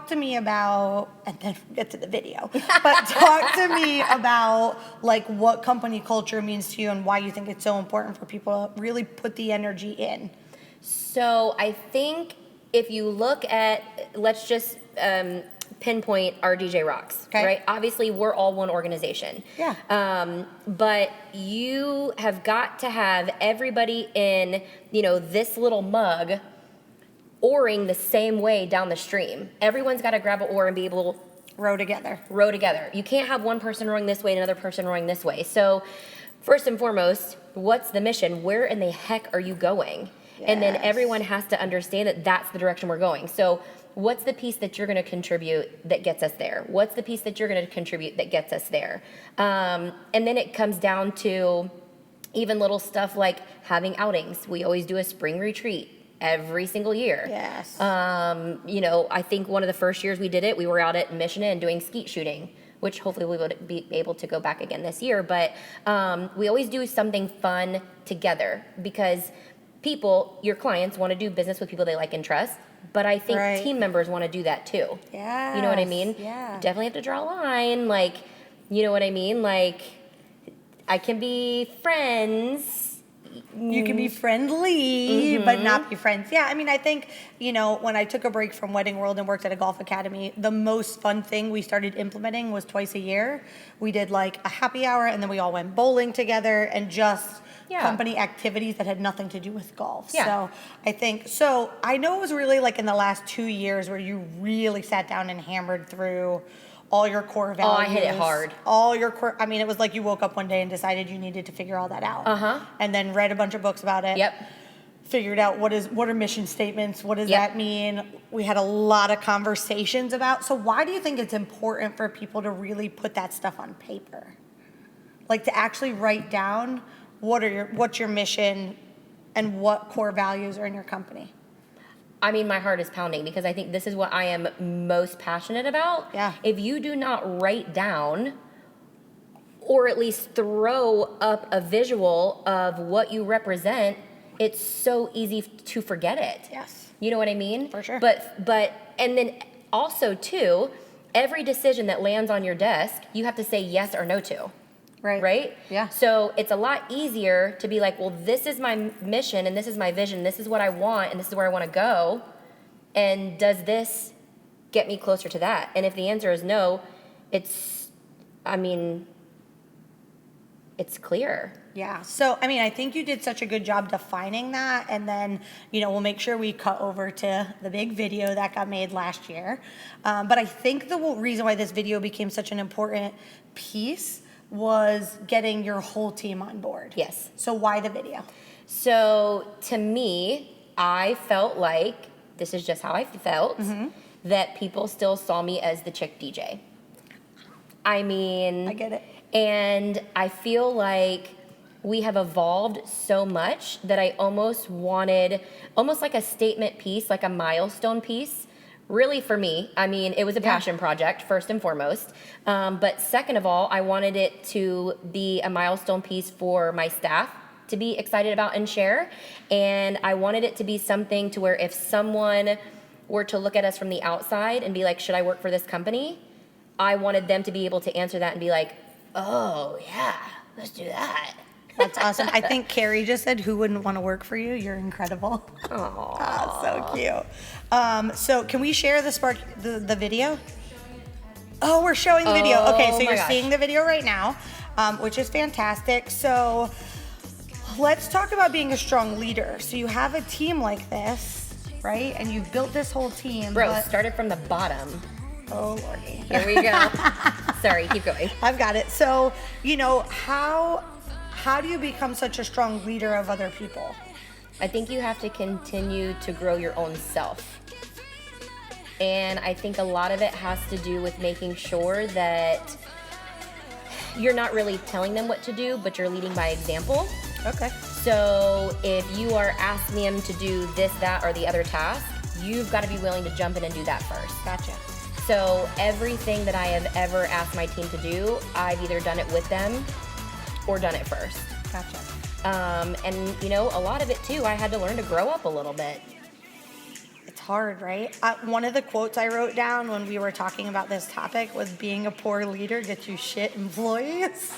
to me about, and then we'll get to the video, but talk to me about like what company culture means to you and why you think it's so important for people to really put the energy in. So I think if you look at, let's just pinpoint our DJ Rocks, Okay. right? Obviously, we're all one organization. Yeah. But you have got to have everybody in, you know, this little mug oaring the same way down the stream. Everyone's got to grab an oar and be able to Row together. row together. You can't have one person rowing this way and another person rowing this way. So first and foremost, what's the mission? Where in the heck are you going? And then Yes. everyone has to understand that that's the direction we're going. So what's the piece that you're going to contribute that gets us there? What's the piece that you're going to contribute that gets us there? And then it comes down to even little stuff like having outings. We always do a spring retreat every single year. Yes. You know, I think one of the first years we did it, we were out at Mission Inn doing skeet shooting, which hopefully we will be able to go back again this year. But we always do something fun together because people, your clients, want to do business with people they like and trust. But I think Right. team members want to do that too. Yeah. You know what I mean? Yeah. Definitely have to draw a line. Like, you know what I mean? Like, I can be friends. You can be friendly, but not be friends. Yeah, I mean, I think, you know, when I took a break from Wedding World and worked at a golf academy, the most fun thing we started implementing was twice a year. We did like a happy hour and then we all went bowling together and just Yeah. company activities that had nothing to do with golf. Yeah. So I think, so I know it was really like in the last 2 years where you really sat down and hammered through all your core values. Oh, I hit it hard. All your core, I mean, it was like you woke up one day and decided you needed to figure all that out. Uh-huh. And then read a bunch of books about it. Yep. Figured out what are mission statements, what does Yep. that mean? We had a lot of conversations about. So why do you think it's important for people to really put that stuff on paper? Like to actually write down what's your mission and what core values are in your company? I mean, my heart is pounding because I think this is what I am most passionate about. Yeah. If you do not write down or at least throw up a visual of what you represent, it's so easy to forget it. Yes. You know what I mean? For sure. But and then also too, every decision that lands on your desk, you have to say yes or no to. Right. Right? Yeah. So it's a lot easier to be like, well, this is my mission and this is my vision. This is what I want and this is where I want to go. And does this get me closer to that? And if the answer is no, it's clear. Yeah. So, I mean, I think you did such a good job defining that. And then, you know, we'll make sure we cut over to the big video that got made last year. But I think the reason why this video became such an important piece was getting your whole team on board. Yes. So why the video? So to me, I felt like, this is just how I felt, that people still saw me as the chick DJ. I mean, I get it. And I feel like we have evolved so much that I almost wanted, almost like a statement piece, like a milestone piece, really for me. I mean, it was a passion project, first and foremost. But second of all, I wanted it to be a milestone piece for my staff to be excited about and share. And I wanted it to be something to where if someone were to look at us from the outside and be like, should I work for this company? I wanted them to be able to answer that and be like, oh, yeah, let's do that. That's awesome. I think Carrie just said, who wouldn't want to work for you? You're incredible. Aww. So cute. So can we share the video? Oh, we're showing the video. Okay, so you're seeing the video right now, which is fantastic. So let's talk about being a strong leader. So you have a team like this, right? And you've built this whole team. Bro, started from the bottom. Oh, Lordy. Here we go. Sorry, keep going. I've got it. So, how do you become such a strong leader of other people? I think you have to continue to grow your own self. And I think a lot of it has to do with making sure that you're not really telling them what to do, but you're leading by example. Okay. So if you are asking them to do this, that, or the other task, you've got to be willing to jump in and do that first. Gotcha. So everything that I have ever asked my team to do, I've either done it with them or done it first. Gotcha. And a lot of it too, I had to learn to grow up a little bit. It's hard, right? One of the quotes I wrote down when we were talking about this topic was being a poor leader gets you shit employees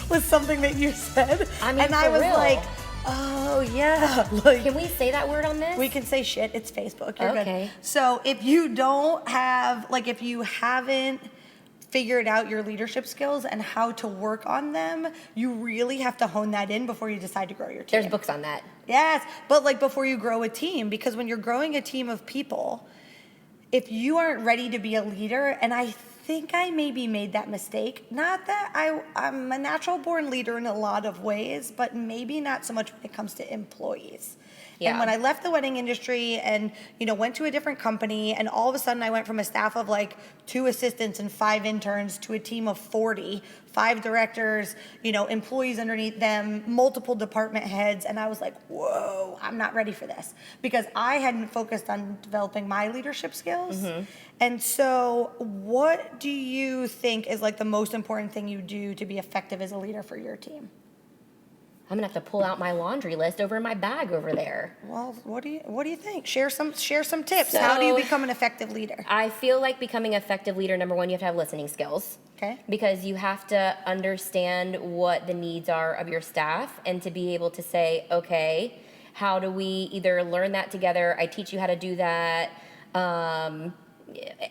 was something that you said. I mean, and I was real. like, oh yeah. Like, Can we say that word on this? we can say shit. It's Facebook. You're Okay. good. So if you don't have, if you haven't figured out your leadership skills and how to work on them, you really have to hone that in before you decide to grow your team. There's books on that. Yes, but before you grow a team, because when you're growing a team of people, if you aren't ready to be a leader, and I think I maybe made that mistake, not that I'm a natural born leader in a lot of ways, but maybe not so much when it comes to employees. Yeah. And when I left the wedding industry and, went to a different company, and all of a sudden I went from a staff of 2 assistants and 5 interns to a team of 40, 5 directors, employees underneath them, multiple department heads. And I was like, whoa, I'm not ready for this, because I hadn't focused on developing my leadership skills. Mm-hmm. And so what do you think is the most important thing you do to be effective as a leader for your team? I'm gonna have to pull out my laundry list over in my bag over there. Well, what do you think? Share some tips. So, how do you become an effective leader? I feel like becoming an effective leader, number one, you have to have listening skills. Okay. Because you have to understand what the needs are of your staff and to be able to say, okay, how do we either learn that together? I teach you how to do that.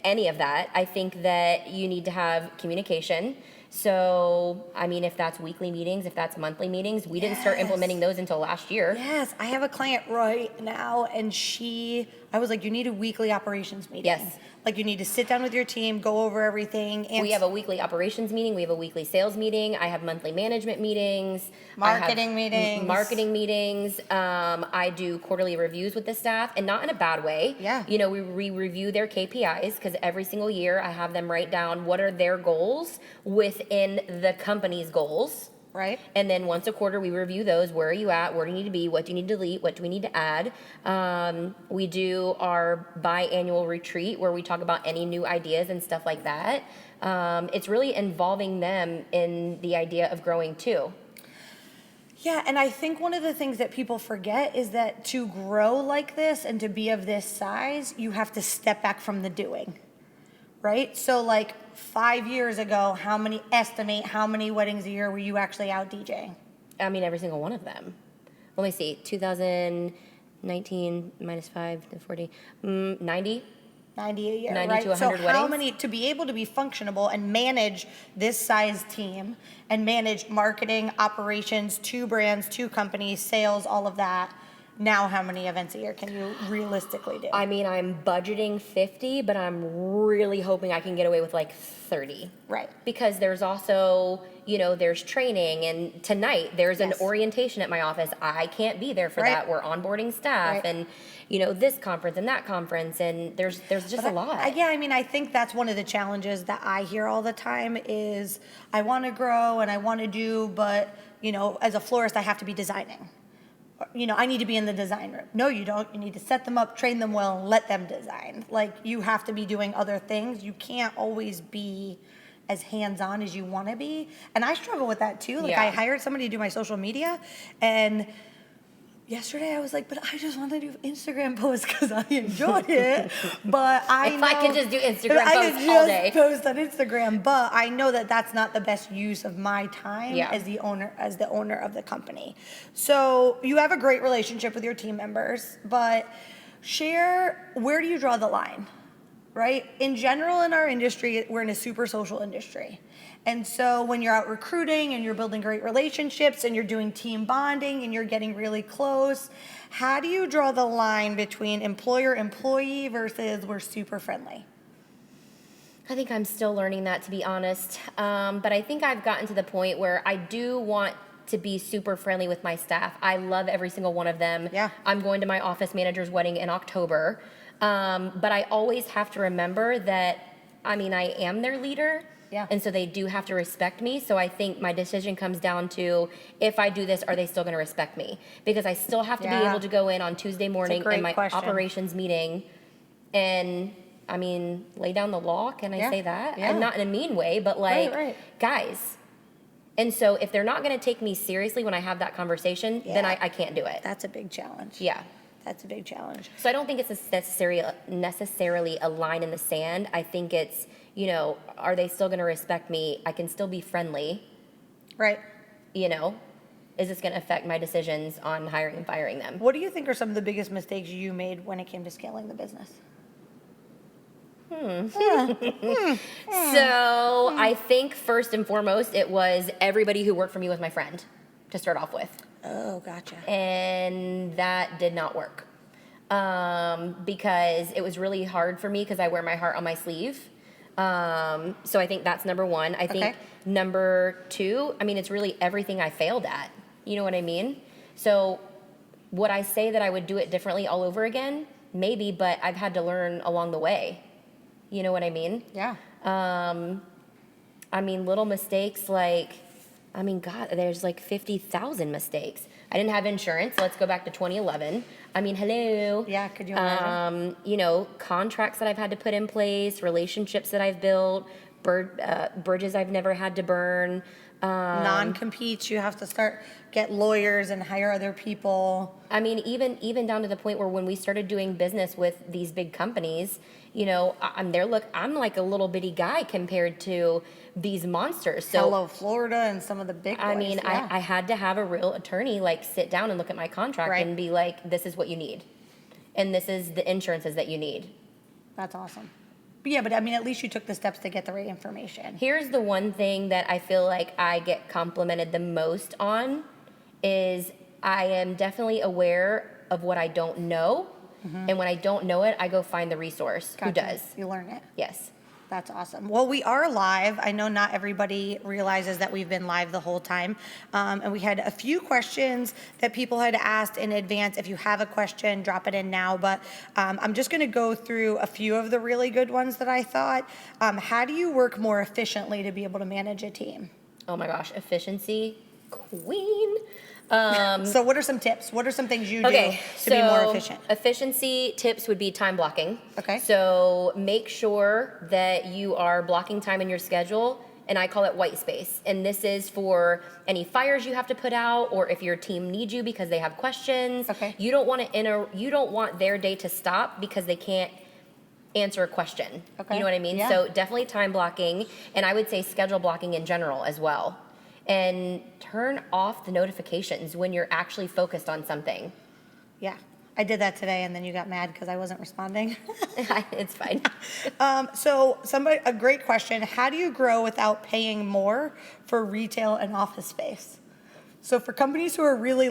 Any of that. I think that you need to have communication. So, if that's weekly meetings, if that's monthly meetings, we didn't start implementing those until last year. Yes, I have a client right now, and I was like, you need a weekly operations meeting. Yes. You need to sit down with your team, go over everything. We have a weekly operations meeting. We have a weekly sales meeting. I have monthly management meetings. Marketing meetings. Marketing meetings. I do quarterly reviews with the staff, and not in a bad way. Yeah. We review their KPIs, because every single year I have them write down what are their goals within the company's goals. Right. And then once a quarter, we review those. Where are you at? Where do you need to be? What do you need to delete? What do we need to add? We do our biannual retreat where we talk about any new ideas and stuff like that. It's really involving them in the idea of growing too. Yeah, and I think one of the things that people forget is that to grow like this and to be of this size, you have to step back from the doing, right? So 5 years ago, how many weddings a year were you actually out DJing? Every single one of them. Let me see, 2019 minus 5 to 40, 90. 90 a year, 90 right? to 100 so how weddings? many, to be able to be functionable and manage this size team and manage marketing, operations, 2 brands, 2 companies, sales, all of that, now how many events a year can you realistically do? I mean, I'm budgeting 50, but I'm really hoping I can get away with like 30. Right. Because there's also, there's training, and tonight there's an orientation at my office. I can't be there for that. We're onboarding staff and, this conference and that conference, and there's just a lot. I think that's one of the challenges that I hear all the time is I want to grow and I want to do, but, as a florist, I have to be designing. I need to be in the design room. No, you don't. You need to set them up, train them well, and let them design. Like, you have to be doing other things. You can't always be as hands-on as you want to be. And I struggle with that too. Like, I hired somebody to do my social media, and yesterday I was like, but I just want to do Instagram posts because I enjoy it. But I could just do Instagram posts all day. I could just post on Instagram, but I know that that's not the best use of my time as the owner of the company. So you have a great relationship with your team members, but share, where do you draw the line, right? In general, in our industry, we're in a super social industry. And so when you're out recruiting and you're building great relationships and you're doing team bonding and you're getting really close, how do you draw the line between employer-employee versus we're super friendly? I think I'm still learning that, to be honest. But I think I've gotten to the point where I do want to be super friendly with my staff. I love every single one of them. Yeah. I'm going to my office manager's wedding in October. But I always have to remember that, I am their leader. Yeah. And so they do have to respect me. So I think my decision comes down to, if I do this, are they still going to respect me? Because I still have to be able to go in on Tuesday morning in my operations meeting and, lay down the law. Can I say that? Yeah. And not in a mean way, but guys. And so if they're not going to take me seriously when I have that conversation, then I can't do it. That's a big challenge. Yeah. That's a big challenge. So I don't think it's necessarily a line in the sand. I think it's, are they still going to respect me? I can still be friendly. Right. Is this going to affect my decisions on hiring and firing them? What do you think are some of the biggest mistakes you made when it came to scaling the business? So I think first and foremost, it was everybody who worked for me was my friend to start off with. Oh, gotcha. And that did not work because it was really hard for me because I wear my heart on my sleeve. So I think that's number one. I think number two, it's really everything I failed at. You know what I mean? So would I say that I would do it differently all over again? Maybe, but I've had to learn along the way. You know what I mean? Yeah. Little mistakes God, there's 50,000 mistakes. I didn't have insurance. Let's go back to 2011. Hello. Yeah, could you imagine? Contracts that I've had to put in place, relationships that I've built, bridges I've never had to burn. Non-competes, you have to get lawyers and hire other people. Even down to the point where when we started doing business with these big companies, I'm like a little bitty guy compared to these monsters. So Hello, Florida, and some of the big boys. I had to have a real attorney sit down and look at my contract and be like, this is what you need, and this is the insurances that you need. That's awesome. But yeah, but at least you took the steps to get the right information. Here's the one thing that I feel like I get complimented the most on is I am definitely aware of what I don't know. And when I don't know it, I go find the resource. Gotcha. Who does. You learn it. Yes. That's awesome. Well, we are live. I know not everybody realizes that we've been live the whole time. And we had a few questions that people had asked in advance. If you have a question, drop it in now. But I'm just going to go through a few of the really good ones that I thought. How do you work more efficiently to be able to manage a team? Oh my gosh, efficiency queen. So what are some tips? What are some things you do to be more efficient? Efficiency tips would be time blocking. Okay. So make sure that you are blocking time in your schedule, and I call it white space. And this is for any fires you have to put out, or if your team needs you because they have questions. Okay. You don't want their day to stop because they can't answer a question. Okay. You know what I mean? Yeah. So definitely time blocking, and I would say schedule blocking in general as well. And turn off the notifications when you're actually focused on something. Yeah, I did that today, and then you got mad because I wasn't responding. It's fine. So a great question. How do you grow without paying more for retail and office space? So for companies who are really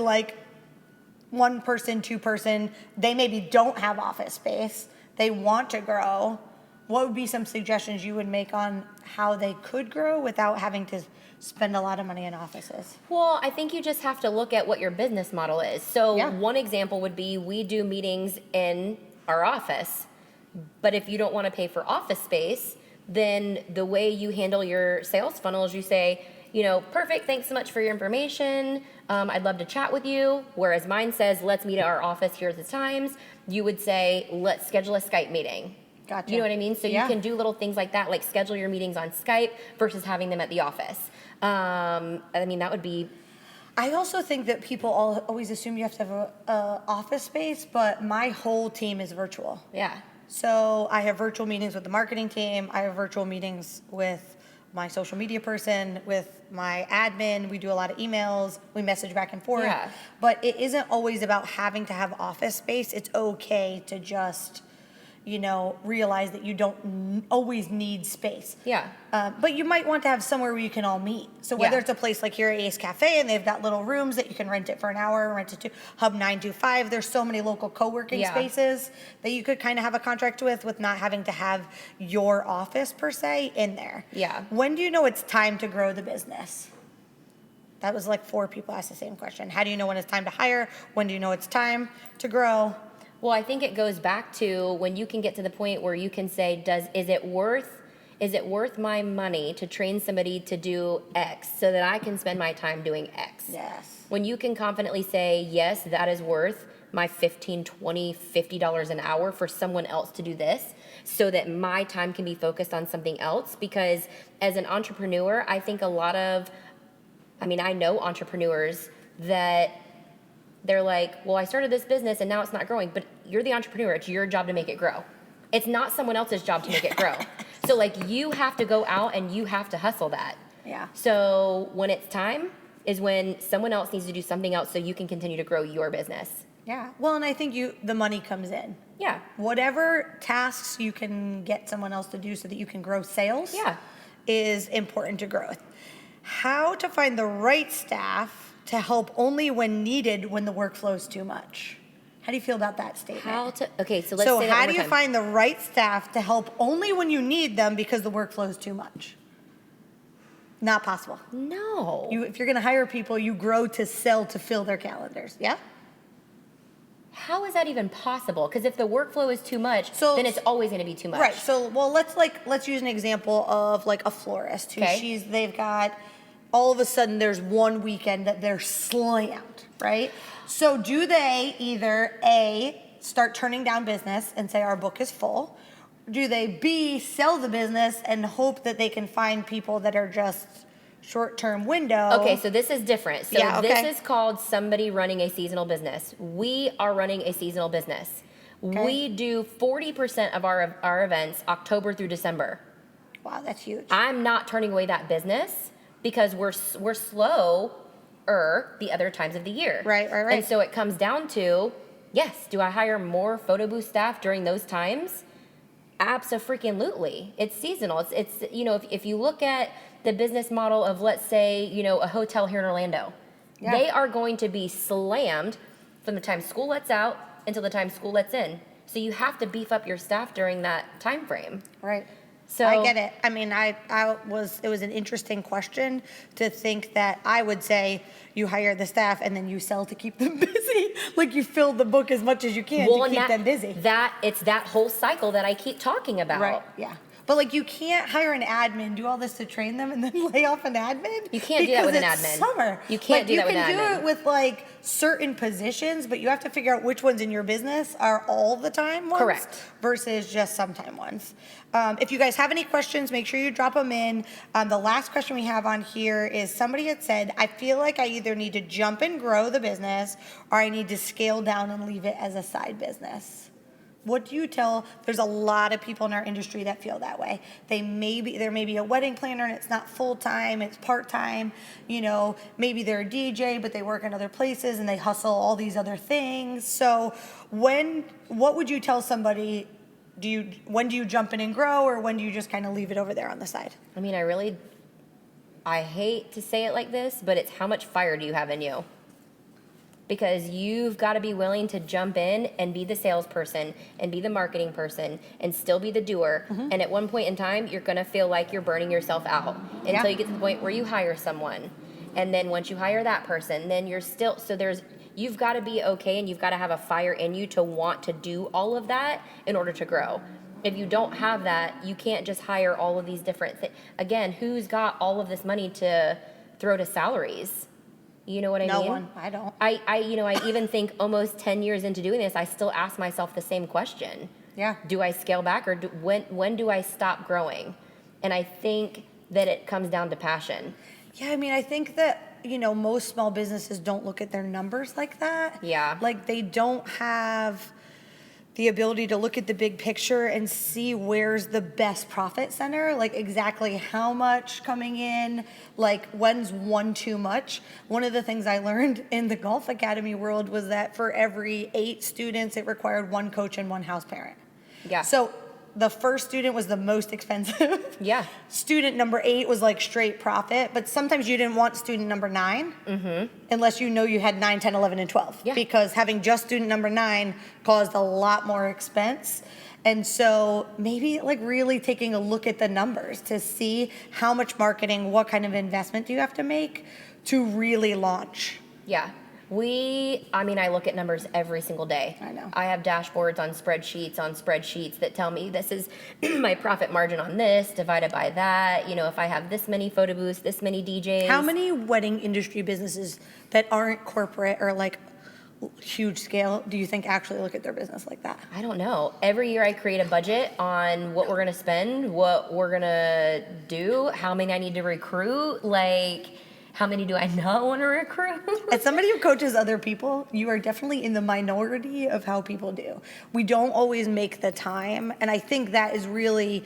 one person, two person, they maybe don't have office space, they want to grow, what would be some suggestions you would make on how they could grow without having to spend a lot of money in offices? Well, I think you just have to look at what your business model is. So Yeah. one example would be we do meetings in our office, but if you don't want to pay for office space, then the way you handle your sales funnel is you say, perfect, thanks so much for your information. I'd love to chat with you. Whereas mine says, let's meet at our office. Here's the times. You would say, let's schedule a Skype meeting. Gotcha. You know what I mean? So Yeah. you can do little things like that, like schedule your meetings on Skype versus having them at the office. That would be. I also think that people always assume you have to have a office space, but my whole team is virtual. Yeah. So I have virtual meetings with the marketing team. I have virtual meetings with my social media person, with my admin. We do a lot of emails. We message back and forth. Yeah. But it isn't always about having to have office space. It's okay to just, realize that you don't always need space. Yeah. But you might want to have somewhere where you can all meet. So whether Yeah. it's a place like here at Ace Cafe and they've got little rooms that you can rent it for an hour, rent it to Hub 925. There's so many local co-working Yeah. spaces that you could kind of have a contract with not having to have your office per se in there. Yeah. When do you know it's time to grow the business? That was like 4 people asked the same question. How do you know when it's time to hire? When do you know it's time to grow? Well, I think it goes back to when you can get to the point where you can say, is it worth my money to train somebody to do X so that I can spend my time doing X? Yes. When you can confidently say, yes, that is worth my $15, $20, $50 an hour for someone else to do this so that my time can be focused on something else. Because as an entrepreneur, I think I know entrepreneurs that they're like, well, I started this business and now it's not growing, but you're the entrepreneur. It's your job to make it grow. It's not someone else's job to make it grow. So you have to go out and you have to hustle that. Yeah. So when it's time is when someone else needs to do something else so you can continue to grow your business. Yeah. Well, and I think the money comes in. Yeah. Whatever tasks you can get someone else to do so that you can grow sales is important to growth. How to find the right staff to help only when needed when the workflow is too much. How do you feel about that statement? So let's say that So one how more do you time. find the right staff to help only when you need them because the workflow is too much? Not possible. No. If you're going to hire people, you grow to sell to fill their calendars. Yeah? How is that even possible? Because if the workflow is too much, then it's always going to be too much. Right. So, let's use an example of like a florist who Okay. they've got all of a sudden there's one weekend that they're slammed, right? So do they either A, start turning down business and say our book is full? Do they B, sell the business and hope that they can find people that are just short-term window? Okay, so this is different. So Yeah, okay. this is called somebody running a seasonal business. We are running a seasonal business. Okay. We do 40% of our events October through December. Wow, that's huge. I'm not turning away that business because we're slower the other times of the year. Right. And so it comes down to, yes, do I hire more photo booth staff during those times? Abso-freaking-lutely. It's seasonal. It's if you look at the business model of, let's say, a hotel here in Orlando, they are going to be slammed from the time school lets out until the time school lets in. So you have to beef up your staff during that time frame. Right. So I get it. I mean, it was an interesting question to think that I would say you hire the staff and then you sell to keep them busy. Like you fill the book as much as you can to keep them busy. It's that whole cycle that I keep talking about. Right. Yeah. But you can't hire an admin, do all this to train them, and then lay off an admin. You can't do that with an because admin. it's summer. You can't do that with an You can admin. do it with certain positions, but you have to figure out which ones in your business are all the time ones. Correct. Versus just sometime ones. If you guys have any questions, make sure you drop them in. The last question we have on here is somebody had said, I feel like I either need to jump and grow the business or I need to scale down and leave it as a side business. What do you tell? There's a lot of people in our industry that feel that way. There may be a wedding planner and it's not full time, it's part time. Maybe they're a DJ, but they work in other places and they hustle all these other things. So what would you tell somebody? When do you jump in and grow, or when do you just kind of leave it over there on the side? I mean, I hate to say it like this, but it's how much fire do you have in you? because you've got to be willing to jump in and be the salesperson and be the marketing person and still be the doer. And at one point in time, you're going to feel like you're burning yourself out until you get to the point where you hire someone. And then once you hire that person, then you're still, you've got to be okay, and you've got to have a fire in you to want to do all of that in order to grow. If you don't have that, you can't just hire all of these different things. Again, who's got all of this money to throw to salaries? You know what I mean? No one. I don't. I even think almost 10 years into doing this, I still ask myself the same question. Yeah. Do I scale back, or when do I stop growing? And I think that it comes down to passion. Yeah, I mean, I think that, most small businesses don't look at their numbers like that. Yeah. Like, they don't have the ability to look at the big picture and see where's the best profit center, like exactly how much coming in, like when's one too much. One of the things I learned in the Golf Academy world was that for every 8 students, it required 1 coach and 1 house parent. Yeah. So the first student was the most expensive. Yeah. Student number 8 was like straight profit, but sometimes you didn't want student number 9 unless you had 9, 10, 11, and 12. Yeah. Because having just student number 9 caused a lot more expense. And so maybe like really taking a look at the numbers to see how much marketing, what kind of investment do you have to make to really launch. Yeah. I look at numbers every single day. I know. I have dashboards on spreadsheets that tell me this is my profit margin on this divided by that. If I have this many photo booths, this many DJs. How many wedding industry businesses that aren't corporate or like huge scale do you think actually look at their business like that? I don't know. Every year I create a budget on what we're going to spend, what we're going to do, how many I need to recruit, how many do I not want to recruit? As somebody who coaches other people, you are definitely in the minority of how people do. We don't always make the time, and I think that is really,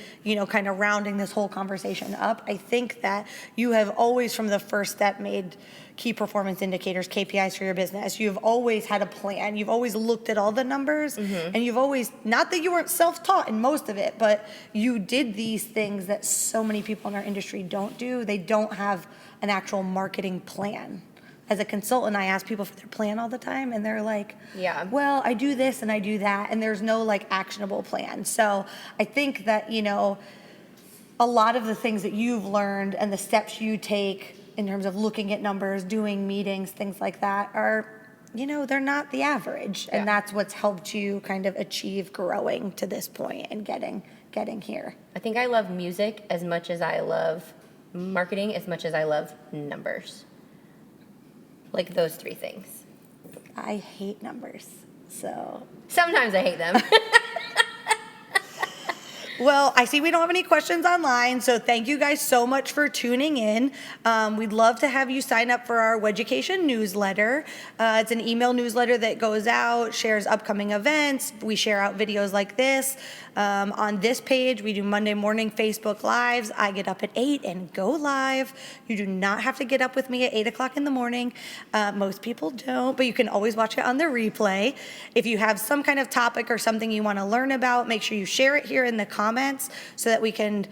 kind of rounding this whole conversation up. I think that you have always, from the first step, made key performance indicators, KPIs for your business. You've always had a plan. You've always looked at all the numbers, and you've always, not that you weren't self-taught in most of it, but you did these things that so many people in our industry don't do. They don't have an actual marketing plan. As a consultant, I ask people for their plan all the time, and they're like, yeah, well, I do this and I do that, and there's no actionable plan. So I think that, a lot of the things that you've learned and the steps you take in terms of looking at numbers, doing meetings, things like that are, they're not the average. And that's what's helped you kind of achieve growing to this point and getting here. I think I love music as much as I love marketing, as much as I love numbers. Like those 3 things. I hate numbers, so. Sometimes I hate them. Well, I see we don't have any questions online, so thank you guys so much for tuning in. We'd love to have you sign up for our Weducation newsletter. It's an email newsletter that goes out, shares upcoming events. We share out videos like this. On this page, we do Monday morning Facebook Lives. I get up at 8 and go live. You do not have to get up with me at 8 o'clock in the morning. Most people don't, but you can always watch it on the replay. If you have some kind of topic or something you want to learn about, make sure you share it here in the comments so that we can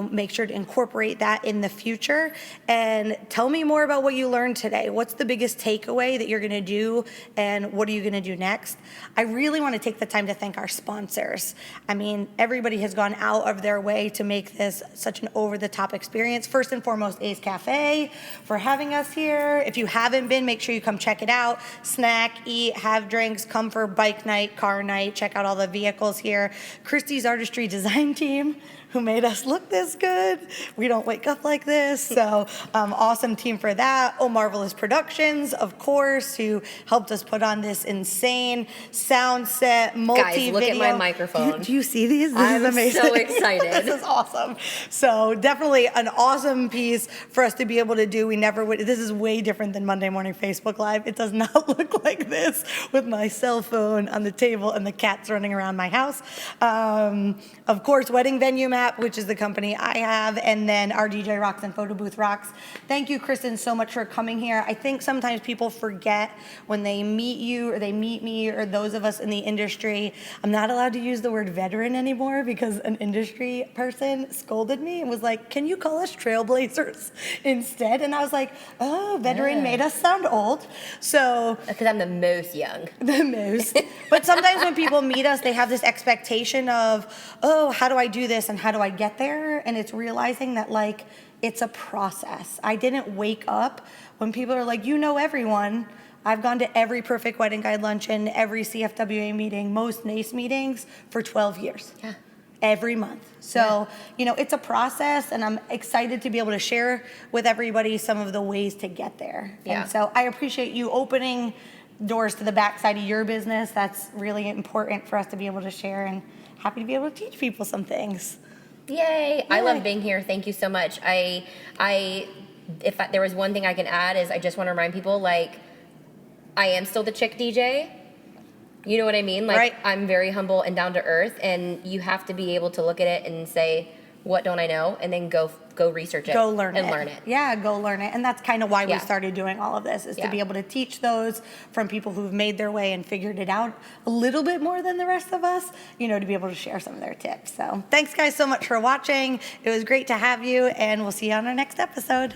make sure to incorporate that in the future. And tell me more about what you learned today. What's the biggest takeaway that you're going to do, and what are you going to do next? I really want to take the time to thank our sponsors. I mean, everybody has gone out of their way to make this such an over-the-top experience. First and foremost, Ace Cafe for having us here. If you haven't been, make sure you come check it out. Snack, eat, have drinks, come for bike night, car night, check out all the vehicles here. Christie's Artistry Design Team, who made us look this good. We don't wake up like this, so awesome team for that. Omarvelous Productions, of course, who helped us put on this insane sound set, multi-video. Guys, look at my microphone. Do you see these? This I'm is amazing. so excited. This is awesome. So definitely an awesome piece for us to be able to do. We never would. This is way different than Monday morning Facebook Live. It does not look like this with my cell phone on the table and the cats running around my house. Of course, Wedding Venue Mag. Wrap, which is the company I have, and then our DJ Rocks and Photo Booth Rocks. Thank you, Kristin, so much for coming here. I think sometimes people forget when they meet you or they meet me or those of us in the industry, I'm not allowed to use the word veteran anymore because an industry person scolded me and was like, can you call us trailblazers instead? And I was like, oh, veteran made us sound old. So Because I'm the most young. the most. But sometimes when people meet us, they have this expectation of, oh, how do I do this and how do I get there? And it's realizing that like it's a process. I didn't wake up when people are like, you know everyone. I've gone to every Perfect Wedding Guide luncheon, every CFWA meeting, most NACE meetings for 12 years. Yeah. Every month. So, you know, it's a process, and I'm excited to be able to share with everybody some of the ways to get there. Yeah. And so I appreciate you opening doors to the backside of your business. That's really important for us to be able to share, and happy to be able to teach people some things. Yay! I love being here. Thank you so much. There was one thing I can add is I just want to remind people, like, I am still the chick DJ. You know what I mean? Like, Right. I'm very humble and down to earth, and you have to be able to look at it and say, what don't I know? And then go research it. Go learn and it. learn it. Yeah, go learn it. And that's kind of why we Yeah. started doing all of this, is to Yeah. be able to teach those from people who've made their way and figured it out a little bit more than the rest of us, you know, to be able to share some of their tips. So thanks guys so much for watching. It was great to have you, and we'll see you on our next episode.